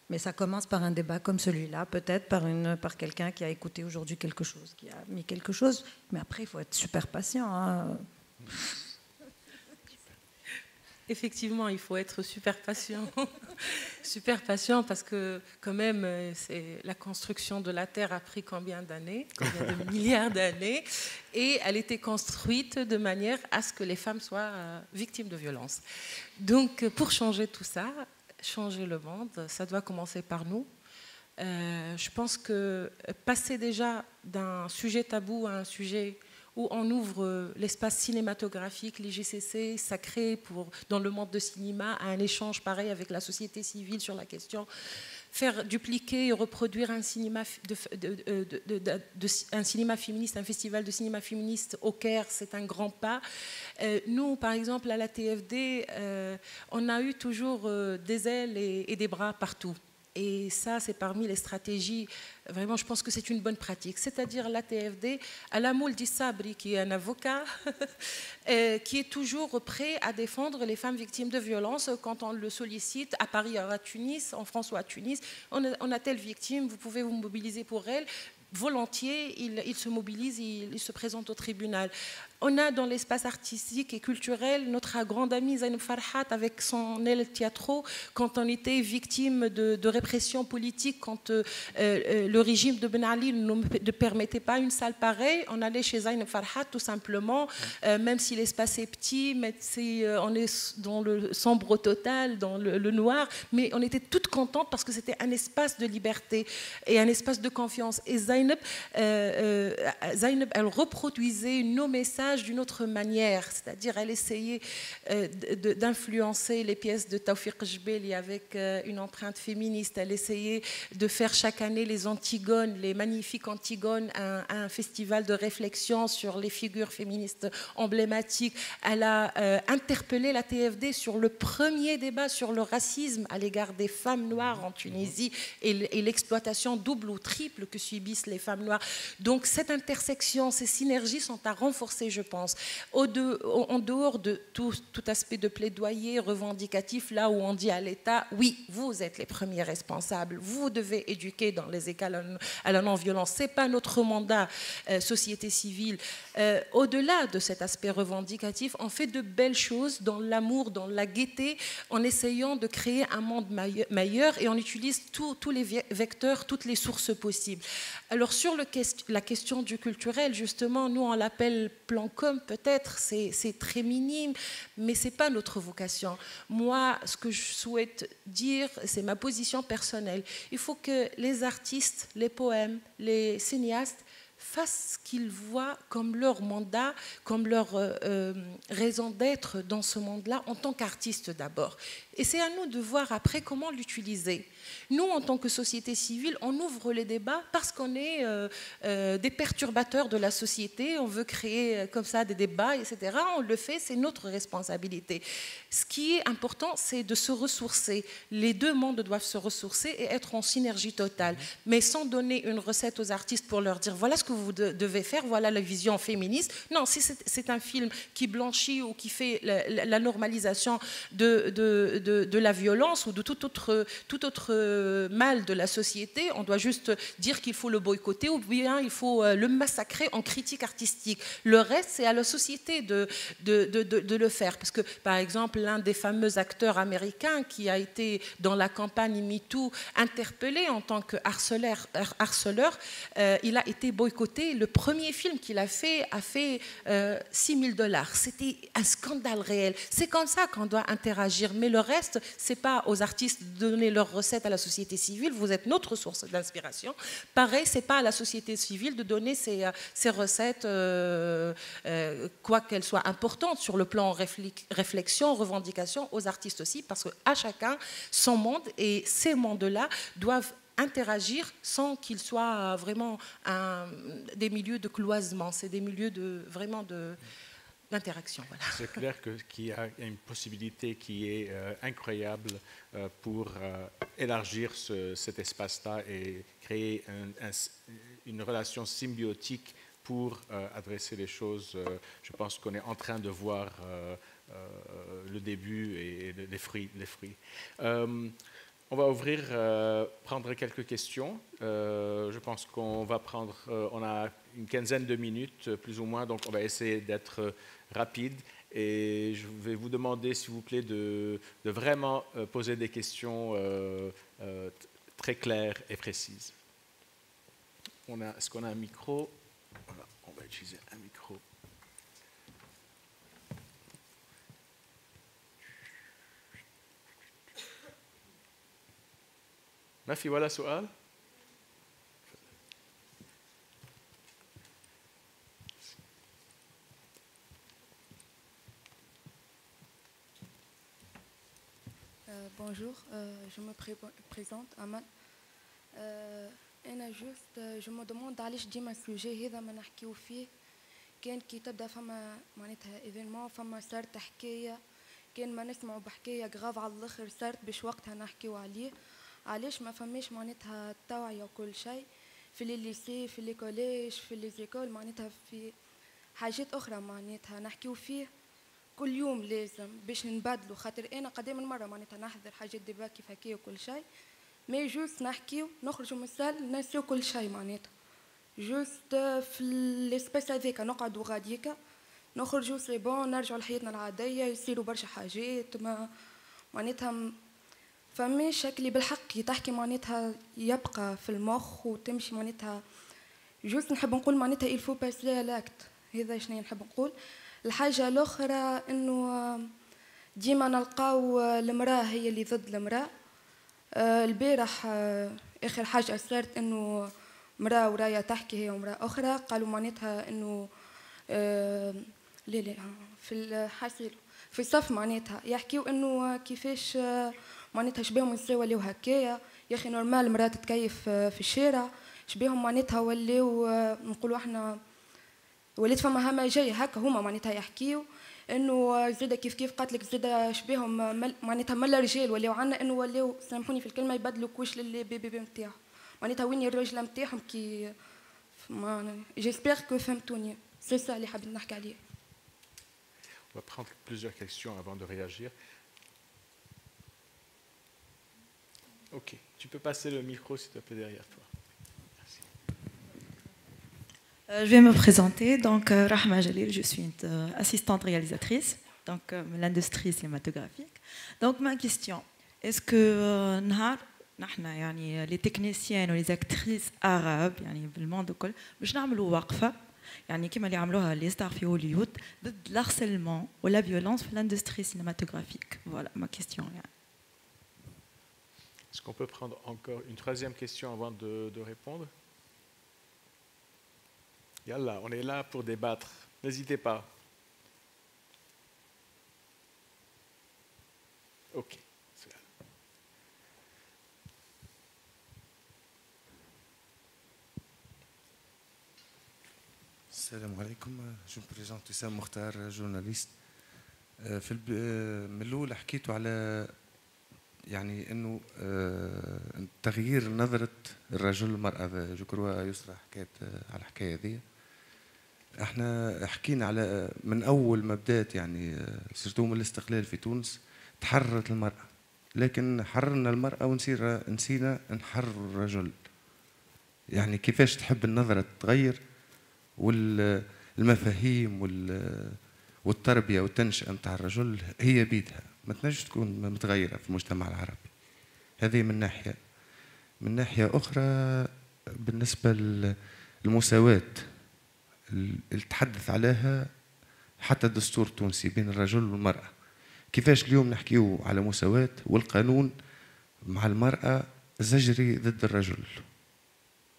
Mais ça commence par un débat comme celui-là, peut-être par quelqu'un qui a écouté aujourd'hui quelque chose, qui a mis quelque chose. Mais après, il faut être super patient. Hein. Effectivement, il faut être super patient. Super patient parce que quand même, la construction de la Terre a pris combien d'années? Combien de milliards d'années? Et elle était construite de manière à ce que les femmes soient victimes de violences. Donc, pour changer tout ça, changer le monde, ça doit commencer par nous. Je pense que passer déjà d'un sujet tabou à un sujet où on ouvre l'espace cinématographique, l'IGCC, sacré dans le monde de cinéma, à un échange pareil avec la société civile sur la question. Faire dupliquer et reproduire un cinéma, un cinéma féministe, un festival de cinéma féministe au Caire, c'est un grand pas. Nous, par exemple, à la TFD, on a eu toujours des ailes et des bras partout. Et ça, c'est parmi les stratégies, vraiment, je pense que c'est une bonne pratique. C'est-à-dire la TFD, Alamoul Dissabri, qui est un avocat, qui est toujours prêt à défendre les femmes victimes de violences quand on le sollicite à Paris, à Tunis, en France ou à Tunis. On a telle victime, vous pouvez vous mobiliser pour elle. Volontiers, il se mobilise, il se présente au tribunal. On a dans l'espace artistique et culturel notre grande amie Zainab Farhat avec son El Teatro, quand on était victime de répression politique, quand le régime de Ben Ali ne permettait pas une salle pareille, on allait chez Zainab Farhat tout simplement, même si l'espace est petit, même si on est dans le sombre total, dans le noir, mais on était toutes contentes parce que c'était un espace de liberté et un espace de confiance. Et Zainab, elle reproduisait nos messages d'une autre manière, c'est-à-dire elle essayait d'influencer les pièces de Tawfiq Jbeli avec une empreinte féministe, elle essayait de faire chaque année les Antigones, les magnifiques Antigones, un festival de réflexion sur les figures féministes emblématiques. Elle a interpellé la TFD sur le premier débat sur le racisme à l'égard des femmes noires en Tunisie et l'exploitation double ou triple que subissent les femmes noires. Donc cette intersection, ces synergies sont à renforcer, je pense. En dehors de tout aspect de plaidoyer revendicatif, là où on dit à l'État, oui, vous êtes les premiers responsables, vous devez éduquer dans les écoles à la non-violence. Ce n'est pas notre mandat, société civile. Au-delà de cet aspect revendicatif, on fait de belles choses dans l'amour, dans la gaieté, en essayant de créer un monde meilleur et on utilise tous les vecteurs, toutes les sources possibles. Alors sur la question du culturel, justement, nous on l'appelle plan com peut-être, c'est très minime, mais ce n'est pas notre vocation. Moi, ce que je souhaite dire, c'est ma position personnelle. Il faut que les artistes, les poèmes, les cinéastes fassent ce qu'ils voient comme leur mandat, comme leur raison d'être dans ce monde-là, en tant qu'artistes d'abord. Et c'est à nous de voir après comment l'utiliser. Nous, en tant que société civile, on ouvre les débats parce qu'on est des perturbateurs de la société, on veut créer comme ça des débats, etc. On le fait, c'est notre responsabilité. Ce qui est important, c'est de se ressourcer. Les deux mondes doivent se ressourcer et être en synergie totale, mais sans donner une recette aux artistes pour leur dire voilà ce que vous devez faire, voilà la vision féministe. Non, si c'est un film qui blanchit ou qui fait la normalisation de la violence ou de tout autre mal de la société, on doit juste dire qu'il faut le boycotter ou bien il faut le massacrer en critique artistique. Le reste, c'est à la société de le faire. Parce que, par exemple, l'un des fameux acteurs américains qui a été dans la campagne MeToo interpellé en tant que harceleur, il a été boycotté. Le premier film qu'il a fait $6,000. C'était un scandale réel. C'est comme ça qu'on doit interagir. Mais le reste, ce n'est pas aux artistes de donner leurs recettes à la société civile. Vous êtes notre source d'inspiration. Pareil, ce n'est pas à la société civile de donner ses recettes, quoi qu'elles soient importantes sur le plan réflexion, revendication, aux artistes aussi, parce qu'à chacun son monde, et ces mondes-là doivent interagir sans qu'ils soient vraiment des milieux de cloisement. C'est des milieux d'interaction. Voilà. C'est clair qu'il y a une possibilité qui est incroyable pour élargir cet espace-là et créer une relation symbiotique pour adresser les choses. Je pense qu'on est en train de voir le début et les fruits. On va ouvrir, prendre quelques questions. Je pense qu'on va prendre, on a une quinzaine de minutes, plus ou moins, donc on va essayer d'être rapide. Et je vais vous demander, s'il vous plaît, de vraiment poser des questions très claires et précises. Est-ce qu'on a un micro? Voilà, on va utiliser un micro. ما في ولا سؤال؟ Bonjour, je me présente Amal. أنا جوست جو مو دوموند علاش ديما السوجي هذا ما نحكيو فيه. كان كي تبدا فما معناتها ايفينمون فما صارت حكايه كان ما نسمعوا بحكايه غاف على الاخر صارت باش وقتها نحكيو عليه. علاش ما فماش معناتها التوعيه وكل شيء في الليسي في لي كوليج في لي زيكول معناتها في حاجات اخرى معناتها نحكيو فيه كل يوم لازم باش نبدلوا. خاطر انا قدام المره معناتها نحضر حاجات ديبا كيف هكايا وكل شيء مي جوست نحكيو نخرجوا من السال نسيو كل شيء معناتها جوست في الاسباس هذاك نقعدوا غاديكا نخرجوا سي بون نرجعوا لحياتنا العاديه يصيروا برشا حاجات ما معناتها فما شكلي بالحق تحكي معناتها يبقى في المخ وتمشي معناتها جوست نحب نقول معناتها il faut passer à l'acte. هذا شنو نحب نقول. الحاجه الاخرى انه ديما نلقاو المراه هي اللي ضد المراه. البارح اخر حاجه صارت انه مراه ورايا تحكي هي ومراه اخرى قالوا معناتها انه لا في الحاسيل في الصف معناتها يحكيو انه كيفاش معناتها شبيهم يساو ولاو هكايا يا اخي نورمال مراه تتكيف في الشارع شبيهم معناتها ولاو نقولوا احنا وليت فما همجيه هكا هما معناتها يحكيو انه زاده كيف قالت لك زاده شبيهم معناتها ملا رجال ولاو عندنا انه ولاو سامحوني في الكلمه يبدلوا كوش للي بي نتاعهم معناتها وين الرجله نتاعهم كي جيسبر كو فهمتوني سي سا اللي حبيت نحكي عليه. On va prendre plusieurs questions avant de réagir. Ok, tu peux passer le micro s'il te plaît derrière toi. Merci. Je vais me présenter. Donc, Rahma Jalil, je suis assistante réalisatrice donc l'industrie cinématographique. Donc, ma question, est-ce que les techniciennes ou les actrices arabes, dans le monde كله, باش نعملوا وقفة يعني كما اللي عملوها لي ستار في هوليوود ضد الهارسيلمون ولا فيولونس في الاندستري سينماتوغرافيك. Voilà ma question. Est-ce qu'on peut prendre encore une troisième question avant de répondre? Yallah, on est là pour débattre. N'hésitez pas. Ok. السلام عليكم. جو بريزونت وسام مختار جورناليست. من الاول حكيتوا على يعني انه تغيير نظره الرجل للمراه. جو كروا يسرى حكيت على الحكايه ذي. احنا حكينا على من اول ما بدات يعني سيرتو من الاستقلال في تونس تحررت المراه، لكن حررنا المراه ونسينا نحرر الرجل. يعني كيفاش تحب النظره تتغير والمفاهيم والتربيه والتنشئه نتاع الرجل هي بيدها ما تنجمش تكون متغيره في المجتمع العربي. هذه من ناحيه. من ناحيه اخرى بالنسبه للمساواه اللي تحدث عليها حتى الدستور التونسي بين الرجل والمراه، كيفاش اليوم نحكيو على مساواه والقانون مع المراه زجري ضد الرجل.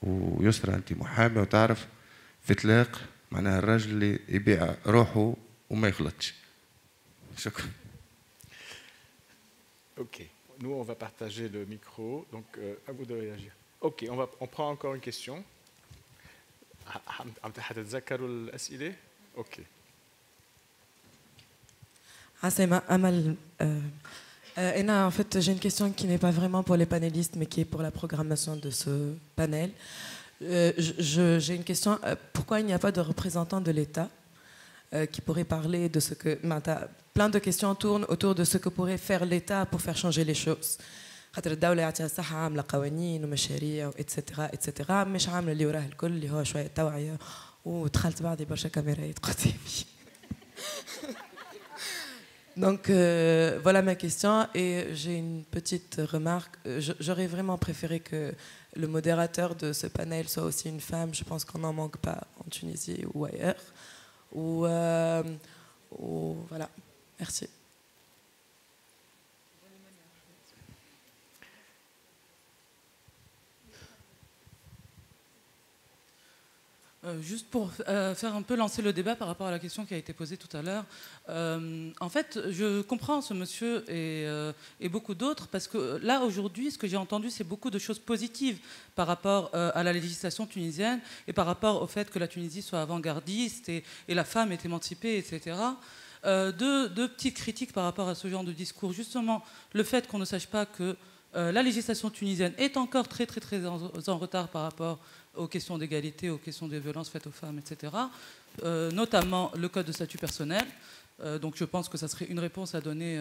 ويسرى انت محامي وتعرف في اطلاق معناها الراجل اللي يبيع روحه وما يخلطش. شكرا. Ok, nous on va partager le micro, donc à vous de réagir. Ok, on prend encore une question. عم تتذكروا الأسئلة؟ Ok. Asema Amal. En fait, j'ai une question qui n'est pas vraiment pour les panélistes, mais qui est pour la programmation de ce panel. J'ai une question. Pourquoi il n'y a pas de représentant de l'État qui pourrait parler de ce que... Plein de questions tournent autour de ce que pourrait faire l'État pour faire changer les choses. خاطر الدوله يعطيها الصحه عامله قوانين ومشاريع اتسترا اتسترا، مش عامله اللي وراه الكل اللي هو شويه توعيه. ودخلت بعضي برشا كاميرات قدامي. Donc voilà ma question et j'ai une petite remarque. J'aurais vraiment préféré que le modérateur de ce panel soit aussi une femme. Je pense qu'on n'en manque pas en Tunisie ou ailleurs. Ou voilà. Merci. Juste pour faire un peu lancer le débat par rapport à la question qui a été posée tout à l'heure. En fait, je comprends ce monsieur et beaucoup d'autres, parce que là, aujourd'hui, ce que j'ai entendu, c'est beaucoup de choses positives par rapport à la législation tunisienne et par rapport au fait que la Tunisie soit avant-gardiste et la femme est émancipée, etc. Deux petites critiques par rapport à ce genre de discours. Justement, le fait qu'on ne sache pas que la législation tunisienne est encore très en retard par rapport aux questions d'égalité, aux questions des violences faites aux femmes, etc. Notamment le code de statut personnel. Donc je pense que ça serait une réponse à donner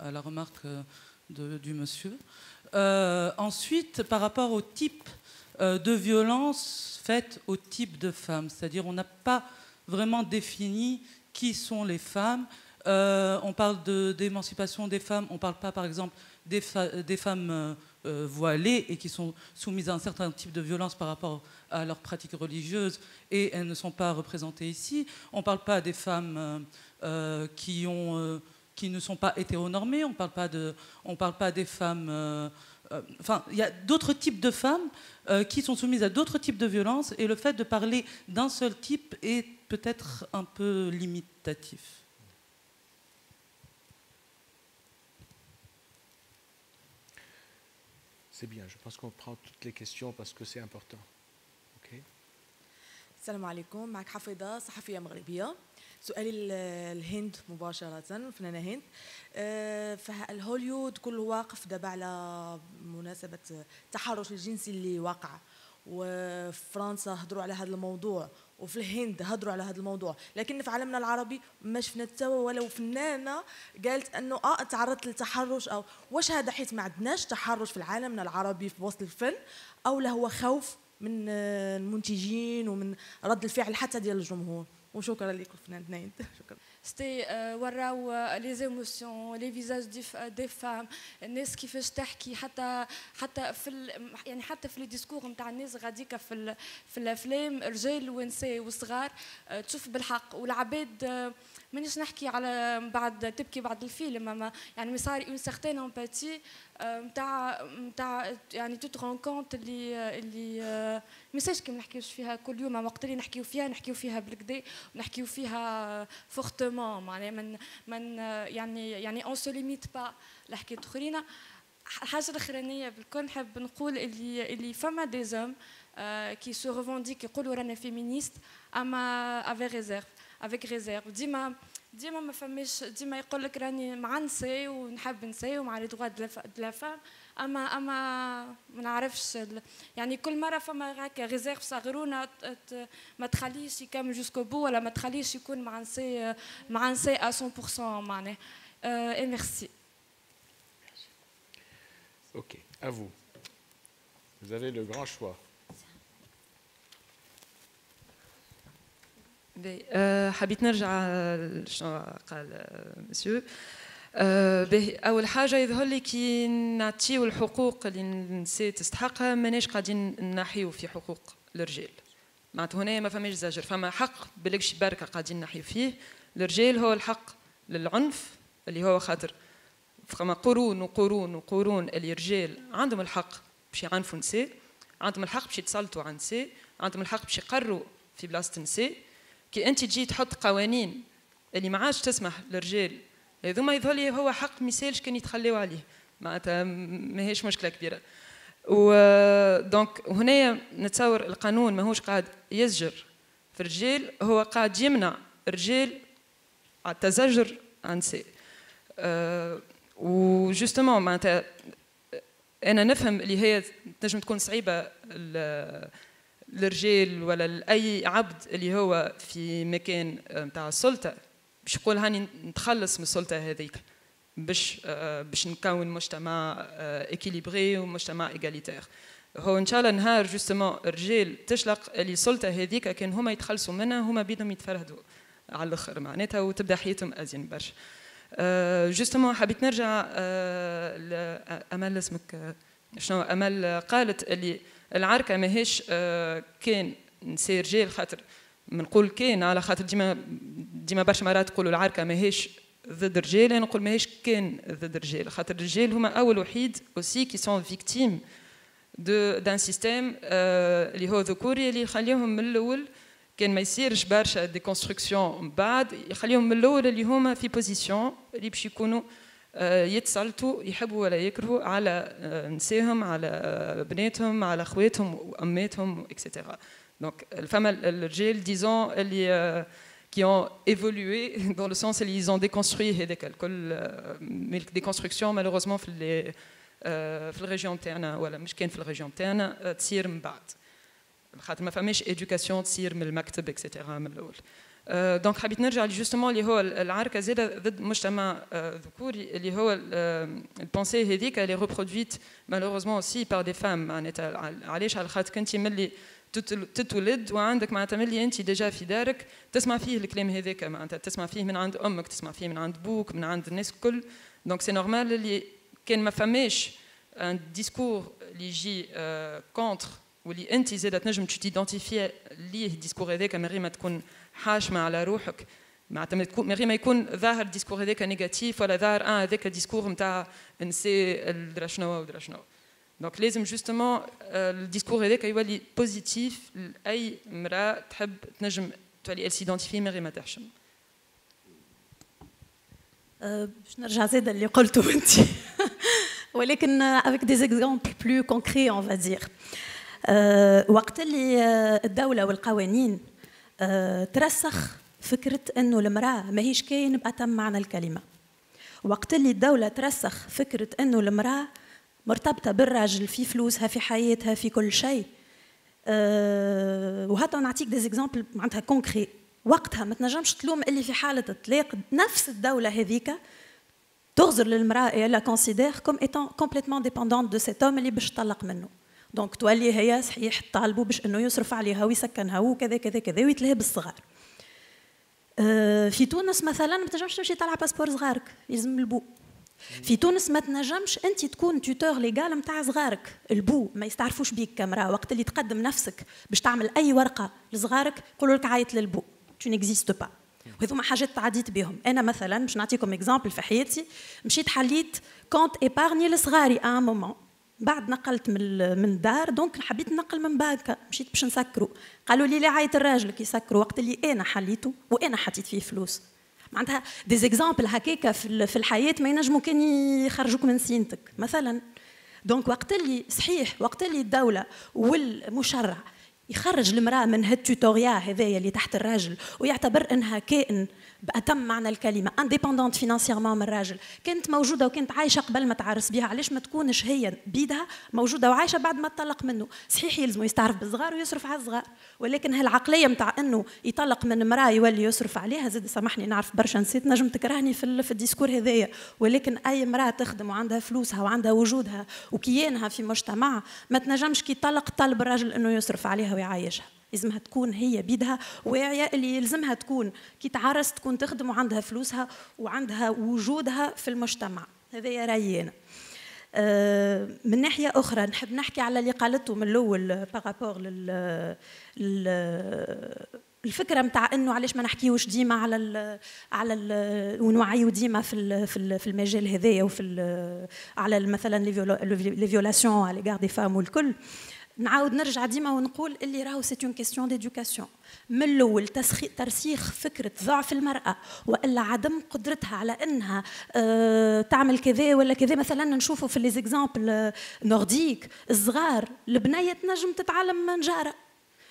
à la remarque du monsieur. Ensuite, par rapport au type de violence faite au type de femmes, c'est-à-dire on n'a pas vraiment défini qui sont les femmes. On parle d'émancipation des femmes, on ne parle pas par exemple des femmes voilées et qui sont soumises à un certain type de violence par rapport à leurs pratiques religieuses et elles ne sont pas représentées ici. On ne parle pas des femmes qui ne sont pas hétéronormées, on ne parle pas des femmes... Enfin, il y a d'autres types de femmes qui sont soumises à d'autres types de violences et le fait de parler d'un seul type est peut-être un peu limitatif. C'est bien, je pense qu'on prend toutes les questions parce que c'est important. Ok. السلام عليكم، معك حفيظة صحفية مغربية. سؤالي الهند مباشرة، الفنانة هند. فالهوليوود كله واقف دابا على مناسبة التحرش الجنسي اللي واقع، وفي فرنسا هضروا على هذا الموضوع وفي الهند هضروا على هذا الموضوع، لكن في عالمنا العربي ما شفنا حتى ولو فنانه قالت انه تعرضت للتحرش. او واش هذا حيت ما عندناش تحرش في عالمنا العربي في وسط الفن، او لا هو خوف من المنتجين ومن رد الفعل حتى ديال الجمهور؟ وشكرا لكم فنانة هند. شكرا. C'était وراو les émotions, les visages des femmes, الناس كيفاش تحكي حتى في يعني حتى في الديسكور نتاع الناس غاديكا في الافلام رجال ونساء وصغار تشوف بالحق والعباد. مانيش نحكي على بعد تبكي بعد الفيلم، اما يعني صار اون سيغتين امباتي نتاع يعني تو ترون كونت اللي ميساج كي ما نحكيوش فيها كل يوم، وقت اللي نحكيو فيها بالكدا ونحكيو فيها فورتمون، معناها من يعني اون سو ليميت با لحكايه اخرين. الحاجه الاخرانيه بالكل نحب نقول اللي فما دي زوم كي سو ريفونديك يقولوا رانا فيمينيست، اما افيك ريزيرف. ديما ما فماش، ديما يقول لك راني مع نساء ونحب نساء ومع لي دغوا دو لا فام، اما ما نعرفش يعني كل مره فما هكا ريزيرف صغرونا ما تخليش يكمل جوسكو بو، ولا ما تخليش يكون مع نساء 100% معناه. اي ميرسي. Ok, à vous. Vous avez le grand choix. حبيت نرجع شنو قال مسيو. أول حاجة يظهر لي كي نعطيو الحقوق اللي النساء تستحقها ماناش قاعدين نحيو في حقوق الرجال. معناتها هنا ما فماش زجر، فما حق بالكش بركة قاعدين نحيو فيه. الرجال هو الحق للعنف اللي هو خاطر فما قرون وقرون وقرون اللي الرجال عندهم الحق باش يعنفوا النساء، عندهم الحق باش يتسلطوا على النساء، عندهم الحق باش يقروا في بلاصة النساء. كي انت تجي تحط قوانين اللي ما عادش تسمح للرجال، هذوما يظهر لي هو حق ما يسالش كان يتخليوا عليه، معناتها ماهيش مشكله كبيره. ودونك هنا نتصور القانون ماهوش قاعد يزجر في الرجال، هو قاعد يمنع الرجال على التزجر عن النساء. وجوستومون معناتها انا نفهم اللي هي تنجم تكون صعيبه للرجال ولا لاي عبد اللي هو في مكان نتاع السلطه باش يقول هاني نتخلص من السلطه هذيك، باش نكون مجتمع إكيليبري ومجتمع إيغاليتير. هو ان شاء الله نهار جوستومون الرجال تشلق اللي السلطه هذيك كان هما يتخلصوا منها هما بيدهم يتفرهدوا على الاخر معناتها وتبدا حياتهم ازين برشا. جوستومون حبيت نرجع لامل اسمك شنو امل قالت اللي العركه ماهيش كان نسي رجال خاطر بنقول كان على خاطر ديما برشا مرات تقولوا العركه ماهيش ضد الرجال، انا نقول ماهيش كان ضد الرجال خاطر الرجال هما اول وحيد اوسي كي سون فيكتيم d'un système اللي هو ذكوري اللي يخليهم من الاول كان ما يصيرش برشا ديكونستركسيون من بعد يخليهم من الاول اللي هما في بوزيسيون اللي باش يكونوا يتسلطوا يحبوا ولا يكرهوا على نساهم على بناتهم على خواتهم واماتهم اكسترا. دونك الفما الرجال ديزون اللي qui ont évolué dans le sens où ils ont déconstruit هذاك الكل déconstruction malheureusement في الريجيون تاعنا ولا مش كان في الريجيون تاعنا تصير من بعد خاطر ما فماش ادوكاسيون تصير من المكتب اكسترا من الاول. دونك حبيت نرجع جوستومون اللي هو العركه زاده ضد مجتمع ذكوري اللي هو البونسي هذيك اللي ريبرودويت مالوروزمون اوسي بار دي فام معناتها علاش على خاطر كنتي ملي تتولد وعندك معناتها ملي انت ديجا في دارك تسمع فيه الكلام هذاك معناتها تسمع فيه من عند امك تسمع فيه من عند بوك من عند الناس الكل. دونك سي نورمال اللي كان ما فماش ان ديسكور اللي يجي كونتر واللي انت زاده تنجم تيدونتيفي ليه الديسكور هذاك من غير ما تكون حاشمه على روحك معناتها من غير ما يكون ظاهر الديسكور هذاك نيجاتيف ولا ظاهر هذاك الديسكور نتاع نسي الدرا شنو ودرا شنو. دونك لازم جوستومون الديسكور هذاك يولي بوزيتيف لاي امراه تحب تنجم تولي سيدونتيفي من غير ما تحشم. باش نرجع زاده اللي قلته انت ولكن avec des exemples plus concrets on va dire. وقت اللي الدولة والقوانين ترسخ فكرة انه المرأة ماهيش كاين بأتم معنى الكلمة. وقت اللي الدولة ترسخ فكرة انه المرأة مرتبطة بالراجل في فلوسها في حياتها في كل شيء. وهذا نعطيك des exemples معناتها كونكري. وقتها ما تنجمش تلوم اللي في حالة الطلاق نفس الدولة هذيك تغزر للمرأة et elle la considère comme étant complètement dépendante de cet homme اللي باش تطلق منه. دونك تولي هي صحيح طالبوا باش انه يصرف عليها ويسكنها وكذا كذا كذا ويتلهي بالصغار. في تونس مثلا ما تنجمش تمشي تطلع باسبور صغارك يلزم البو. في تونس ما تنجمش انت تكون توتور ليغال نتاع صغارك، البو ما يستعرفوش بيك كامراه. وقت اللي تقدم نفسك باش تعمل اي ورقه لصغارك يقولوا لك عيط للبو tu n'existes pas. وهذوما حاجات تعديت بهم. انا مثلا باش نعطيكم اكزامبل في حياتي مشيت حليت كونت ايبارني لصغاري ان مومون بعد نقلت من الدار دونك حبيت ننقل من بانكا مشيت باش نسكروا قالوا لي لا عيط الراجل كي يسكروا وقت اللي انا حليته وانا حطيت فيه فلوس. معناتها دي زيكزامبل هكاكا في الحياه ما ينجموا كان يخرجوك من سينتك مثلا. دونك وقت اللي صحيح وقت اللي الدوله والمشرع يخرج المراه من هالتوتوريا هذايا اللي تحت الراجل ويعتبر انها كائن بأتم معنى الكلمة انديبوندونت فينانسيرمون من الراجل، كانت موجودة وكانت عايشة قبل ما تعرس بها، علاش ما تكونش هي بيدها موجودة وعايشة بعد ما تطلق منه؟ صحيح يلزمه يستعرف بالصغار ويصرف على الصغار، ولكن هالعقلية متاع انه يطلق من امرأة يولي يصرف عليها، زاد سامحني نعرف برشا نسيت نجم تكرهني في الديسكور هذايا، ولكن اي امرأة تخدم وعندها فلوسها وعندها وجودها وكيانها في مجتمع ما تنجمش كي تطلق طالب الراجل انه يصرف عليها ويعايشها. لازمها تكون هي بيدها واعيه اللي يلزمها تكون كي تعرس تكون تخدم وعندها فلوسها وعندها وجودها في المجتمع. هذا يا راينا. من ناحيه اخرى نحب نحكي على اللي قالته من الاول بارابور الفكره نتاع انه علاش ما نحكيوش ديما على ونوعيو ديما في المجال هذايا وفي على مثلا لي فيولاسيون على ليغار دي فام والكل. نعاود نرجع ديما ونقول اللي راهو سي اون كيستيون ديدوكاسيون من الاول، ترسيخ فكره ضعف المراه والا عدم قدرتها على انها تعمل كذا ولا كذا. مثلا نشوفوا في لي زيكزامبل نورديك الصغار البنيه تنجم تتعلم نجاره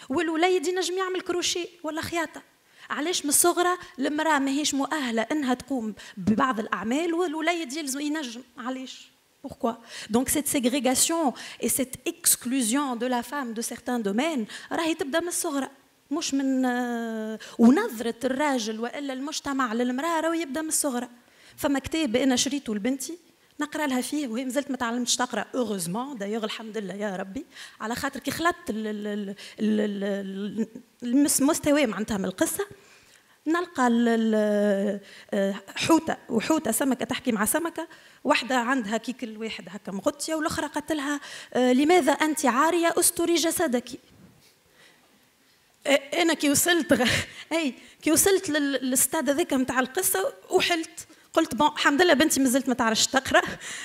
والوليد ينجم يعمل كروشي ولا خياطه. علاش من الصغرى المراه ماهيش مؤهله انها تقوم ببعض الاعمال والوليد ينجم؟ علاش؟ Pourquoi? Donc cette ségrégation et cette exclusion de la femme de certains domaines راهي تبدا من الصغرى مش من ونظرة الراجل والا المجتمع للمرأة راهو يبدا من الصغرى. فما كتاب انا شريته لبنتي نقرا لها فيه وهي مازالت ما تعلمتش تقرا اوغوزمون دايوغ الحمد لله يا ربي على خاطر كي خلطت المستوى معناتها من القصه نلقى حوته وحوته سمكه تحكي مع سمكه واحده عندها كيك الواحد هكا مغطيه والاخرى قالت لها لماذا انت عاريه استري جسدك. انا كي وصلت كي وصلت للستاد هذاك نتاع القصه وحلت قلت بون الحمد لله بنتي مازالت ما تعرفش تقرا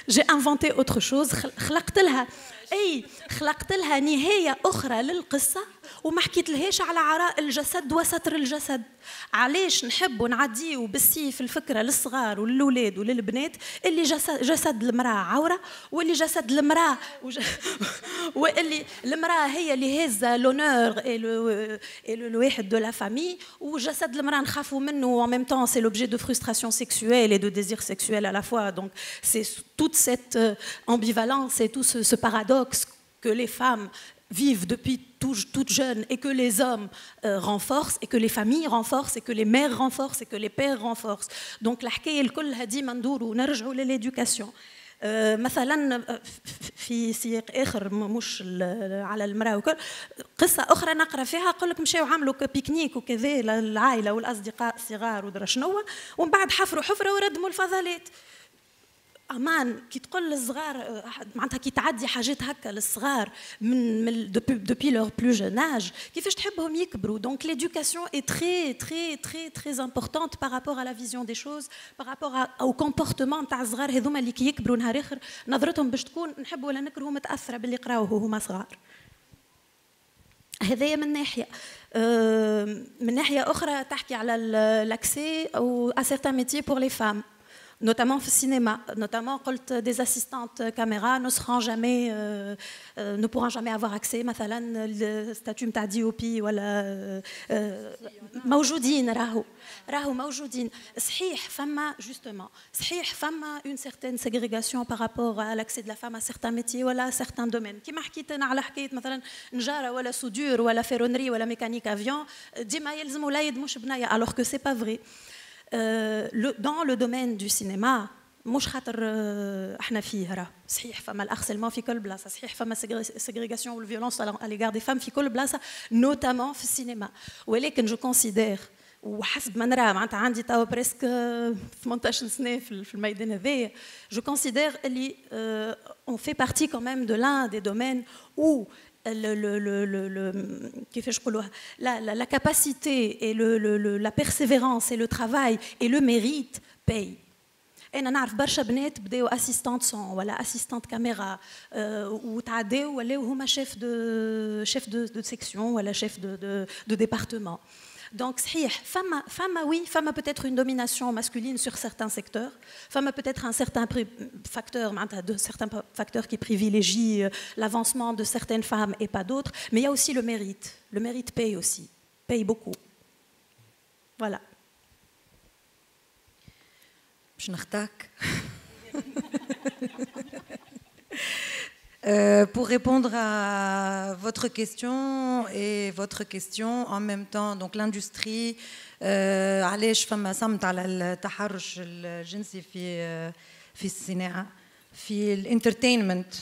جي انفونتي اوتر شوز خلقت لها نهايه اخرى للقصه وما حكيت لهاش على عراء الجسد وستر الجسد. علاش نحبوا نعديوا بالسيف الفكره للصغار وللولاد وللبنات اللي جسد المراه عوره واللي جسد المراه واللي المراه هي اللي هازه لونور الواحد دو لا فامي وجسد المراه نخافوا منه en même temps c'est l'objet de frustration sexuelle et de désir sexuel à la fois. Donc c'est toute cette ambivalence et tout ce paradoxe que les femmes vivent depuis toute jeune et que les hommes renforcent et que les familles renforcent et que les mères renforcent et que les pères renforcent. Donc الحكايه الكلها ديما ندوروا ونرجعوا للإدوكاسيون. مثلا في سياق اخر مش على المراه وكل قصه اخرى نقرا فيها اقول لك مشاو عملوا بيكنيك وكذا للعائله والاصدقاء الصغار ودرا شنو ومن بعد حفروا حفره وردموا الفضلات. امان كي تقول للصغار معناتها كي تعدي حاجات هكا للصغار من depuis leur plus jeune âge كيفاش تحبهم يكبروا. Donc l'éducation est très importante par rapport à la vision des choses, par rapport au comportement نتاع الصغار هذوما اللي كي يكبروا نهار اخر نظرتهم باش تكون نحب ولا نكرهوا متاثره باللي قراوه هما صغار. هذايا من ناحيه. من ناحيه اخرى تحكي على l'accès à certains métiers pour les femmes. Notamment au cinéma, notamment quand des assistantes caméra ne pourront jamais avoir accès مثلا الستاتيو نتاع دي او بي ولا موجودين راهو موجودين. صحيح فما justement صحيح فما une certaine ségrégation par rapport à l'accès de la femme à certains métiers ولا certains domaines. كيما حكيت انا على حكايه مثلا نجاره ولا سودور ولا فيرونري ولا ميكانيك افيون ديما يلزموا لا يدموش بنايه alors que c'est pas vrai. Dans le domaine du cinéma مش خاطر احنا فيه راه صحيح فما الارسلمون في كل بلاصه صحيح فما ségrégation والفيولونس à l'égard des femmes في كل بلاصه notamment في السينما. ولكن جو كونسيدير وحسب ما نرى معناتها عندي توا بريسك 18 سنه في الميدان هذايا جو كونسيدير اللي on fait partie quand même de l'un des domaines où la capacité et la persévérance et le travail et le mérite payent. أنا نعرف برشا بنات بداوا أسيستانت سون ولا أسيستانت كاميرا وتعداو ولاو هما شيف دو سيكسيون ولا شيف دو ديبارتمون. Donc صحيح فما peut-être une domination masculine sur certains secteurs, fama peut-être un certain facteur, certains facteurs qui privilégient l'avancement de certaines femmes et pas d'autres, mais il y a aussi le mérite. Le mérite paye aussi, paye beaucoup. Voilà. Je n'attaque. Pour répondre à votre question et votre question en même temps, donc l'industrie, علاش فما صمت على التحرش الجنسي في الصناعة في الانترتينمنت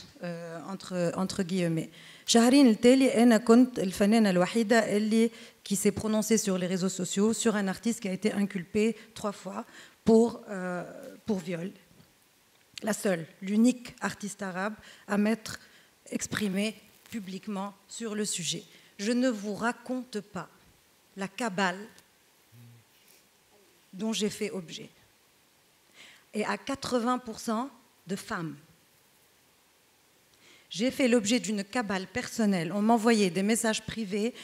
entre guillemets. شهرين التالي أنا كنت الفنانة الوحيدة اللي qui s'est prononcée sur les réseaux sociaux sur un artiste qui a été inculpé 3 fois pour viol. La seule, l'unique artiste arabe à m'être exprimé publiquement sur le sujet. Je ne vous raconte pas la cabale dont j'ai fait objet. Et à 80% de femmes. J'ai fait l'objet d'une cabale personnelle. On m'envoyait des messages privés.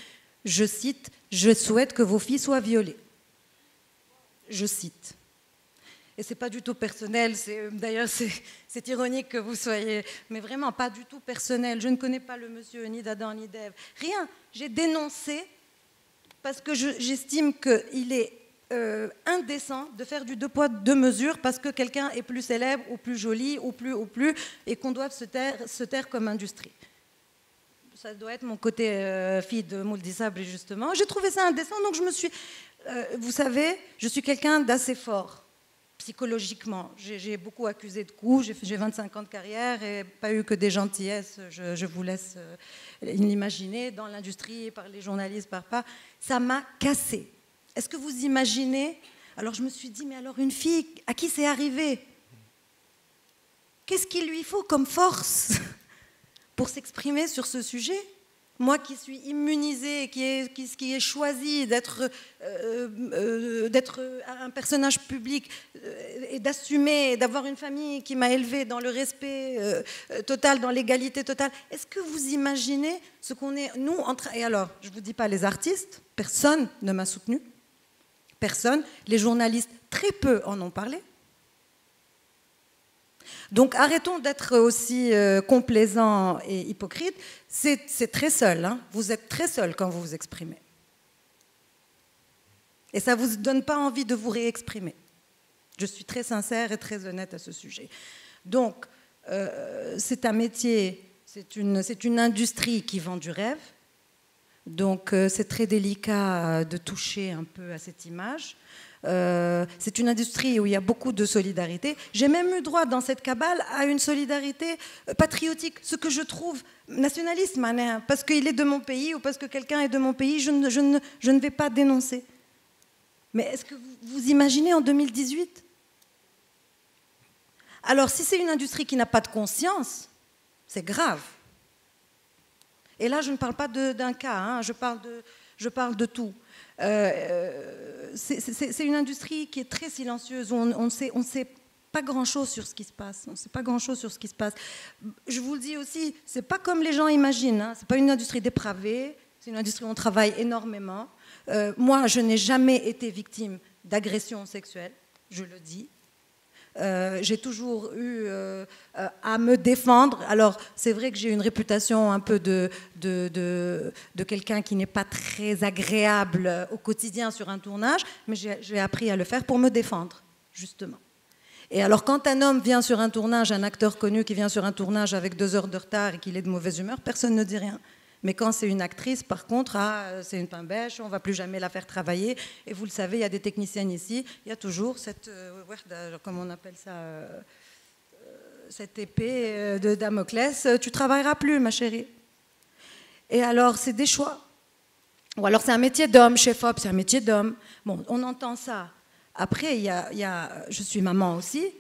Je cite, « Je souhaite que vos filles soient violées. » Je cite. Et ce n'est pas du tout personnel, d'ailleurs c'est ironique que vous soyez, mais vraiment pas du tout personnel. Je ne connais pas le monsieur, ni d'Adam, ni d'Ève. Rien. J'ai dénoncé parce que j'estime qu'il est indécent de faire du 2 poids 2 mesures parce que quelqu'un est plus célèbre ou plus joli ou plus, et qu'on doit se taire comme industrie. Ça doit être mon côté fille de Mouldi Sabri, justement. J'ai trouvé ça indécent, donc je me suis... vous savez, je suis quelqu'un d'assez fort. psychologiquement. J'ai beaucoup accusé de coups, j'ai 25 ans de carrière et pas eu que des gentillesses, je vous laisse l'imaginer, dans l'industrie, par les journalistes, par pas. Ça m'a cassée. Est-ce que vous imaginez? Alors je me suis dit, mais alors une fille, à qui c'est arrivé? Qu'est-ce qu'il lui faut comme force pour s'exprimer sur ce sujet? Moi qui suis immunisée, qui ai choisi d'être un personnage public et d'assumer, d'avoir une famille qui m'a élevée dans le respect total, dans l'égalité totale. Est-ce que vous imaginez ce qu'on est, nous, et alors, je ne vous dis pas les artistes, personne ne m'a soutenue, personne, les journalistes, très peu en ont parlé. Donc arrêtons d'être aussi complaisants et hypocrites. C'est très seul, hein. Vous êtes très seul quand vous vous exprimez. Et ça ne vous donne pas envie de vous réexprimer. Je suis très sincère et très honnête à ce sujet. Donc, c'est un métier, c'est une industrie qui vend du rêve. Donc, c'est très délicat de toucher un peu à cette image. C'est une industrie où il y a beaucoup de solidarité. J'ai même eu droit dans cette cabale à une solidarité patriotique, ce que je trouve nationaliste, parce qu'il est de mon pays ou parce que quelqu'un est de mon pays, je ne vais pas dénoncer. Mais est-ce que vous imaginez en 2018? Alors si c'est une industrie qui n'a pas de conscience, c'est grave. Et là je ne parle pas d'un cas, hein, je parle de tout. C'est une industrie qui est très silencieuse, où on ne sait pas grand-chose sur ce qui se passe. On ne sait pas grand-chose sur ce qui se passe. Je vous le dis aussi, ce n'est pas comme les gens imaginent. Hein. Ce n'est pas une industrie dépravée, c'est une industrie où on travaille énormément. Moi, je n'ai jamais été victime d'agression sexuelle, je le dis. J'ai toujours eu à me défendre. Alors, c'est vrai que j'ai une réputation un peu de quelqu'un qui n'est pas très agréable au quotidien sur un tournage, mais j'ai appris à le faire pour me défendre, justement. Et alors, quand un homme vient sur un tournage, un acteur connu qui vient sur un tournage avec 2 heures de retard et qu'il est de mauvaise humeur, personne ne dit rien. Mais quand c'est une actrice, par contre, c'est une pain bêche, on ne va plus jamais la faire travailler. Et vous le savez, il y a des techniciennes ici, il y a toujours cette, comment on appelle ça, cette épée de Damoclès, tu ne travailleras plus, ma chérie. Et alors, c'est des choix. Ou alors, c'est un métier d'homme, chef-op, c'est un métier d'homme. Bon, on entend ça. Après, je suis maman aussi.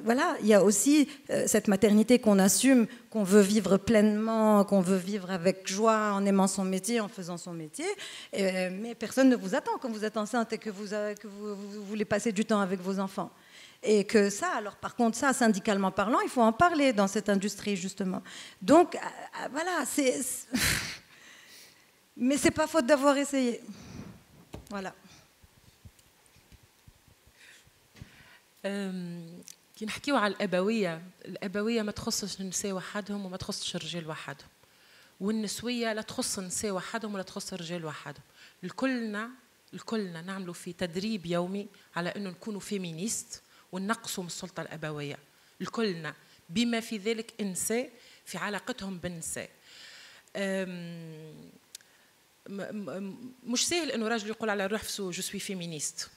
Voilà, il y a aussi cette maternité qu'on assume, qu'on veut vivre pleinement, qu'on veut vivre avec joie, en aimant son métier, en faisant son métier. Mais personne ne vous attend quand vous êtes enceinte et que vous voulez passer du temps avec vos enfants. Et que ça, alors par contre, ça, syndicalement parlant, il faut en parler dans cette industrie, justement. Donc, voilà, mais c'est pas faute d'avoir essayé. Voilà. كي نحكيو على الأبوية ما تخصش النساء وحدهم وما تخصش الرجال وحدهم، والنسوية لا تخص النساء وحدهم ولا تخص الرجال وحدهم. الكلنا نعملوا في تدريب يومي على إنه نكونوا فيمينيست وننقصوا من السلطة الأبوية. الكلنا بما في ذلك النساء في علاقتهم بالنساء. مش سهل إنه راجل يقول على روحه جو سوي فيمينيست.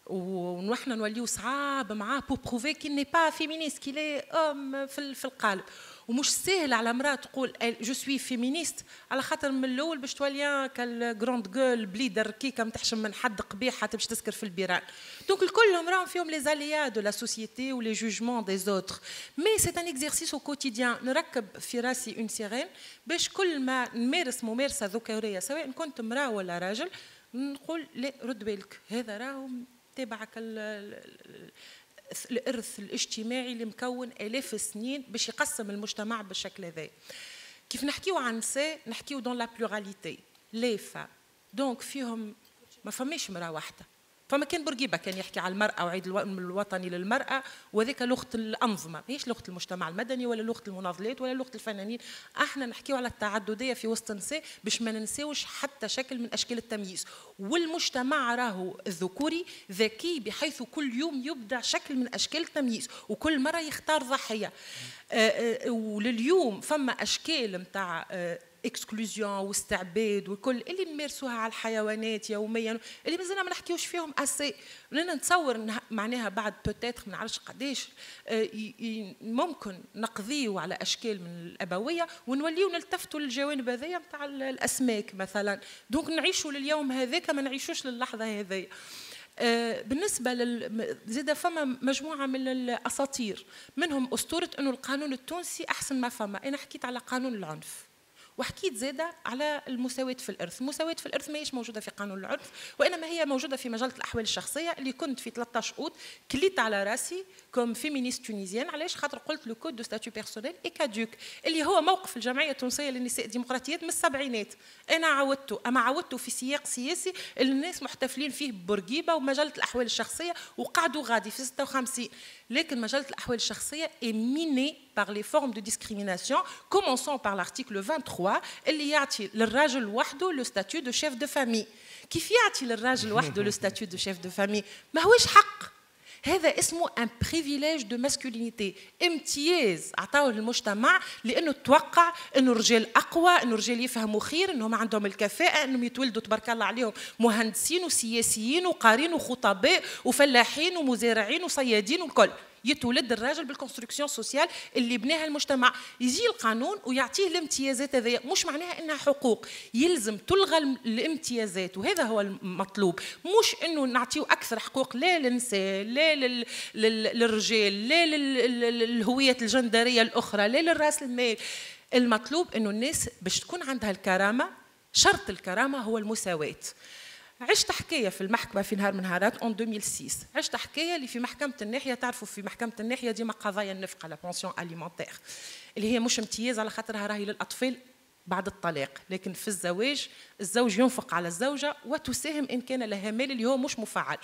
ونحن نوليو صعاب معاه بو بروفي كي ني با فيمينيست كي لي ام في القالب. ومش سهل على امراه تقول جو سوي فيمينيست على خاطر من الاول باش تولي كالجراند جول بليدر كيكا متحشم من حد قبيح حتى باش تسكر في البيران. دونك الكلهم راهم فيهم لي زاليا دو لا سوسيتي و لي جوجمون دي زوتر. مي سي ان اكزرسيس او كوتيديان نركب في راسي اون سيرين باش كل ما نمارس ممارسه ذكوريه سواء كنت امراه ولا راجل نقول لا رد بالك هذا راهو تبعك الإرث الاجتماعي اللي مكون آلاف السنين باش يقسم المجتمع بالشكل هذا. كيف نحكيو عن نساء نحكيو دون لا بلوراليتي لافا دونك فيهم ما فماش مرأة واحدة. فما كان بورقيبة كان يحكي على المرأة وعيد الوطني للمرأة وذاك لغة الأنظمة ماهيش لغة المجتمع المدني ولا لغة المناضلات ولا لغة الفنانين. احنا نحكيو على التعددية في وسط النساء باش ما ننساوش حتى شكل من أشكال التمييز. والمجتمع راهو الذكوري ذكي بحيث كل يوم يبدع شكل من أشكال التمييز وكل مرة يختار ضحية. ولليوم فما أشكال متاع اكسكلوزيون واستعباد وكل اللي نمارسوها على الحيوانات يوميا اللي مازلنا ما نحكيوش فيهم اسي. انا نتصور معناها بعد بوتيتر ما نعرفش قداش ممكن نقضيو على اشكال من الابويه ونوليو نلتفتوا للجوانب هذيا نتاع الاسماك مثلا. دونك نعيشوا لليوم هذاك ما نعيشوش للحظه هذيا. بالنسبه زيد فما مجموعه من الاساطير منهم اسطوره انه القانون التونسي احسن ما فما. انا حكيت على قانون العنف وحكيت زاده على المساواة في الإرث. المساواة في الإرث ماهيش موجودة في قانون العنف وإنما هي موجودة في مجلة الأحوال الشخصية اللي كنت في 13 أوت كليت على راسي كوم فيمينيست تونيزيان. علاش؟ خاطر قلت لو كود دو ستاتيو بيرسونيل اي كادوك اللي هو موقف الجمعية التونسية للنساء الديمقراطيات من السبعينات. أنا عودته أما عودته في سياق سياسي اللي الناس محتفلين فيه ببورقيبة ومجلة الأحوال الشخصية وقعدوا غادي في 56. لكن مجلة الأحوال الشخصية est minée par les formes de discrimination, commençant par l'article 23 اللي يعطي للراجل وحده le statut de chef de famille. كيف يعطي للراجل وحده le statut de chef de famille؟ ما هوش حق، هذا اسمه ان بريفيليج دو ماسكولينيتي، امتياز عطاوه للمجتمع لانه توقع انه الرجال اقوى، انه الرجال يفهموا خير، انهم عندهم الكفاءه، انهم يتولدوا تبارك الله عليهم مهندسين وسياسيين وقارين وخطباء وفلاحين ومزارعين وصيادين والكل. يتولد الراجل بالكونستركسيون سوسيال اللي بناها المجتمع. يجي القانون ويعطيه الامتيازات هذه، مش معناها انها حقوق، يلزم تلغى الامتيازات، وهذا هو المطلوب. مش انه نعطيه اكثر حقوق لا للنساء لا للرجال لا للهويات الجندريه الاخرى لا للراس المال. المطلوب انه الناس باش تكون عندها الكرامه، شرط الكرامه هو المساواه. عشت حكايه في المحكمه في نهار من نهارات اون 2006، عشت حكايه اللي في محكمه الناحيه. تعرفوا في محكمه الناحيه ديما قضايا النفقه لا بونسيون اليمونتير اللي هي مش امتياز على خاطرها راهي للاطفال بعد الطلاق، لكن في الزواج الزوج ينفق على الزوجه وتساهم ان كان لها مال اللي هو مش مفعل.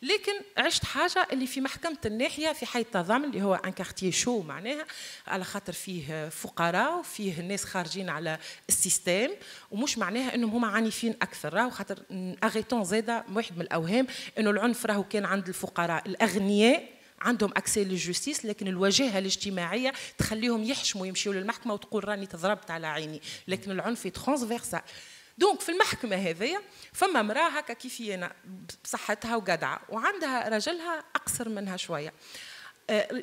لكن عشت حاجه اللي في محكمه الناحيه في حي التضامن اللي هو ان كارتيي شو، معناها على خاطر فيه فقراء وفيه ناس خارجين على السيستم، ومش معناها انهم هما عنيفين اكثر. راهو خاطر اغيتون زاده واحد من الاوهام انه العنف راهو كان عند الفقراء الاغنياء عندهم اكسي للجوستيس، لكن الواجهه الاجتماعيه تخليهم يحشموا يمشيوا للمحكمه وتقول راني تضربت على عيني، لكن العنف ترانسفيرسال. دونك في المحكمه هذه فما امراه هكا كيفي انا بصحتها وقدعه وعندها رجلها اقصر منها شويه.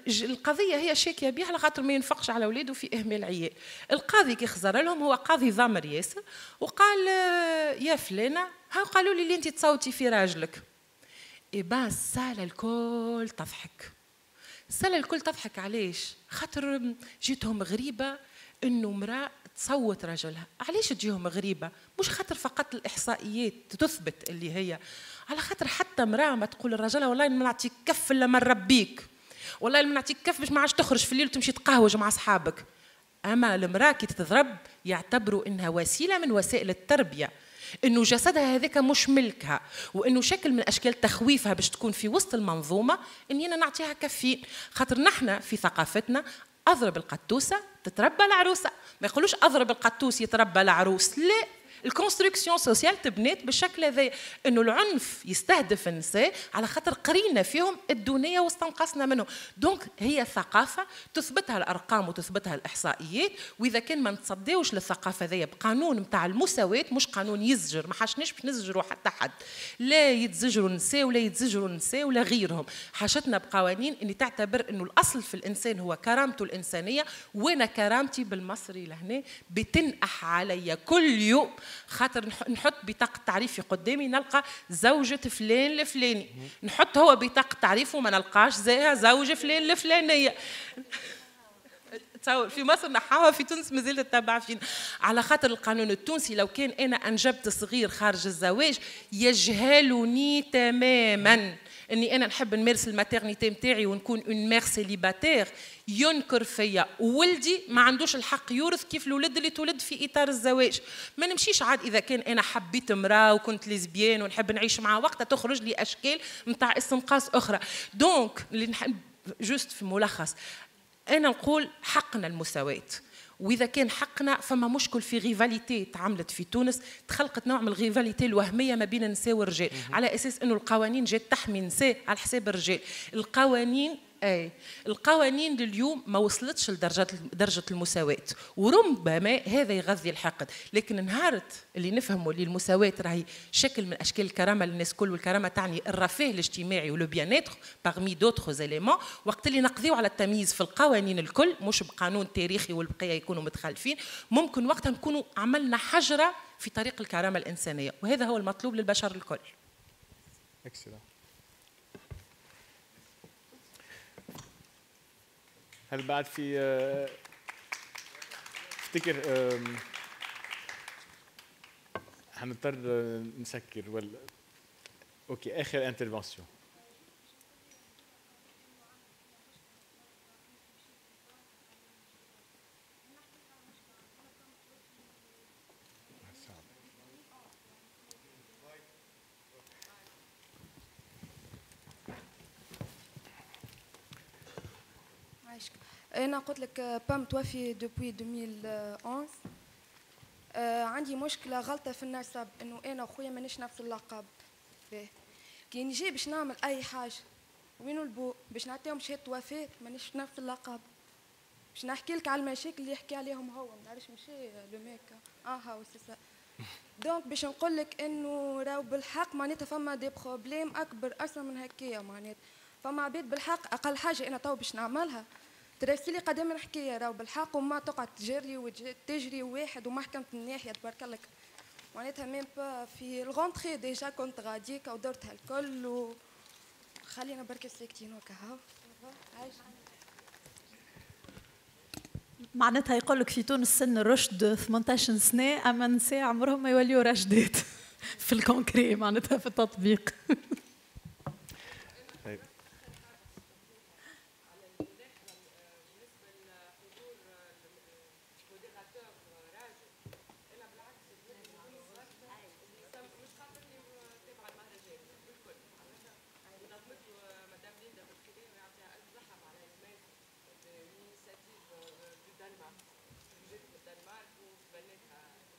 القضيه هي شاكيه بها على خاطر ما ينفقش على اولاده في اهمال عيال. القاضي كي خزر لهم هو قاضي ضامر ياسر وقال يا فلانه ها قالوا لي اللي انت تصوتي في راجلك. إبا السالة الكل تضحك. السالة الكل تضحك علاش؟ خاطر جيتهم غريبة إنه امرأة تصوت رجلها. علاش تجيهم غريبة؟ مش خاطر فقط الإحصائيات تثبت اللي هي، على خاطر حتى امرأة ما تقول لرجلها والله ما نعطيك كف إلا ما نربيك، والله ما نعطيك كف باش ما عادش تخرج في الليل وتمشي تقهوج مع أصحابك. أما المرأة كي تتضرب يعتبروا إنها وسيلة من وسائل التربية، انه جسدها هذاك مش ملكها، وانه شكل من اشكال تخويفها باش تكون في وسط المنظومه اني انا نعطيها كفين. خاطر نحن في ثقافتنا اضرب القطوسه تتربى العروسه، ما يقولوش اضرب القطوس يتربى العروس، لا، الكونستركسيون سوسيال تبنيت بالشكل هذا، انه العنف يستهدف النساء على خاطر قرينا فيهم الدونيه واستنقصنا منهم. دونك هي ثقافه تثبتها الارقام وتثبتها الاحصائيات، واذا كان ما نتصداوش للثقافه هذيا بقانون نتاع المساواه، مش قانون يزجر، ما حاجناش باش نزجروا حتى حد، لا يتزجروا النساء ولا يتزجروا النساء ولا غيرهم، حاجتنا بقوانين اللي تعتبر انه الاصل في الانسان هو كرامته الانسانيه، وانا كرامتي بالمصري لهنا بتنقح عليا كل يوم. خاطر نحط بطاقة تعريفي قدامي نلقى زوجة فلان الفلاني، نحط هو بطاقة تعريفه ما نلقاش زيها زوجة فلان الفلانية. تصور في مصر نحاها، في تونس مازال تتبع فينا، على خاطر القانون التونسي لو كان أنا أنجبت صغير خارج الزواج يجهلني تماما اني انا نحب نمارس الماتيرنيتي نتاعي ونكون اون مير سيليباتير، ينكر فيا، وولدي ما عندوش الحق يورث كيف الولد اللي تولد في اطار الزواج. ما نمشيش عاد اذا كان انا حبيت امراه وكنت ليزبيان ونحب نعيش معها وقتها تخرج لي اشكال نتاع استنقاص اخرى. دونك اللي نحب جوست في ملخص انا نقول حقنا المساواه، واذا كان حقنا فما مشكل في غيفاليتي تعملت في تونس، تخلقت نوع من الغيفاليتي الوهميه ما بين النساء والرجال على اساس انه القوانين جات تحمي النساء على حساب الرجال. القوانين اي القوانين لليوم ما وصلتش لدرجه المساواه، وربما هذا يغذي الحقد، لكن نهارت اللي نفهموا اللي المساواه راهي شكل من اشكال الكرامه للناس الكل، والكرامه تعني الرفاه الاجتماعي ولو بيان اتر باغمي دوتر إليمون، وقت اللي نقضيو على التمييز في القوانين الكل مش بقانون تاريخي والبقيه يكونوا متخلفين، ممكن وقتها نكونوا عملنا حجره في طريق الكرامه الانسانيه، وهذا هو المطلوب للبشر الكل. هل بعد في افتكر هنضطر نسكر ولا اوكي اخر انترفنسيون. أنا قلت لك بام توفي دوبوي 2011. عندي مشكلة غلطة في النسب، إنه أنا وخويا مانيش نفس اللقب. كي نجي باش نعمل أي حاجة وينو البو باش نعطيهم شهادة وفاة مانيش نفس اللقب. باش نحكي لك على المشاكل اللي يحكي عليهم هو، ما نعرفش ماشي لو ميك هاو سي سا. دونك باش نقول لك إنه راهو بالحق معناتها فما دي بروبليم أكبر أصلا من هكايا، معناتها فما عباد بالحق أقل حاجة أنا تو باش نعملها ترسلي قدام الحكايه راهو بالحق، وما تقعد تجري وتجري واحد ومحكمة الناحيه تبارك لك، معناتها ميم با في الغونتري ديجا كنت غاديك ودرتها الكل خلينا برك ساكتين هكا هاو. معناتها يقول لك في تونس سن الرشد 18 سنه، اما النساء عمرهم ما يوليوا راشدات في الكونكري، معناتها في التطبيق.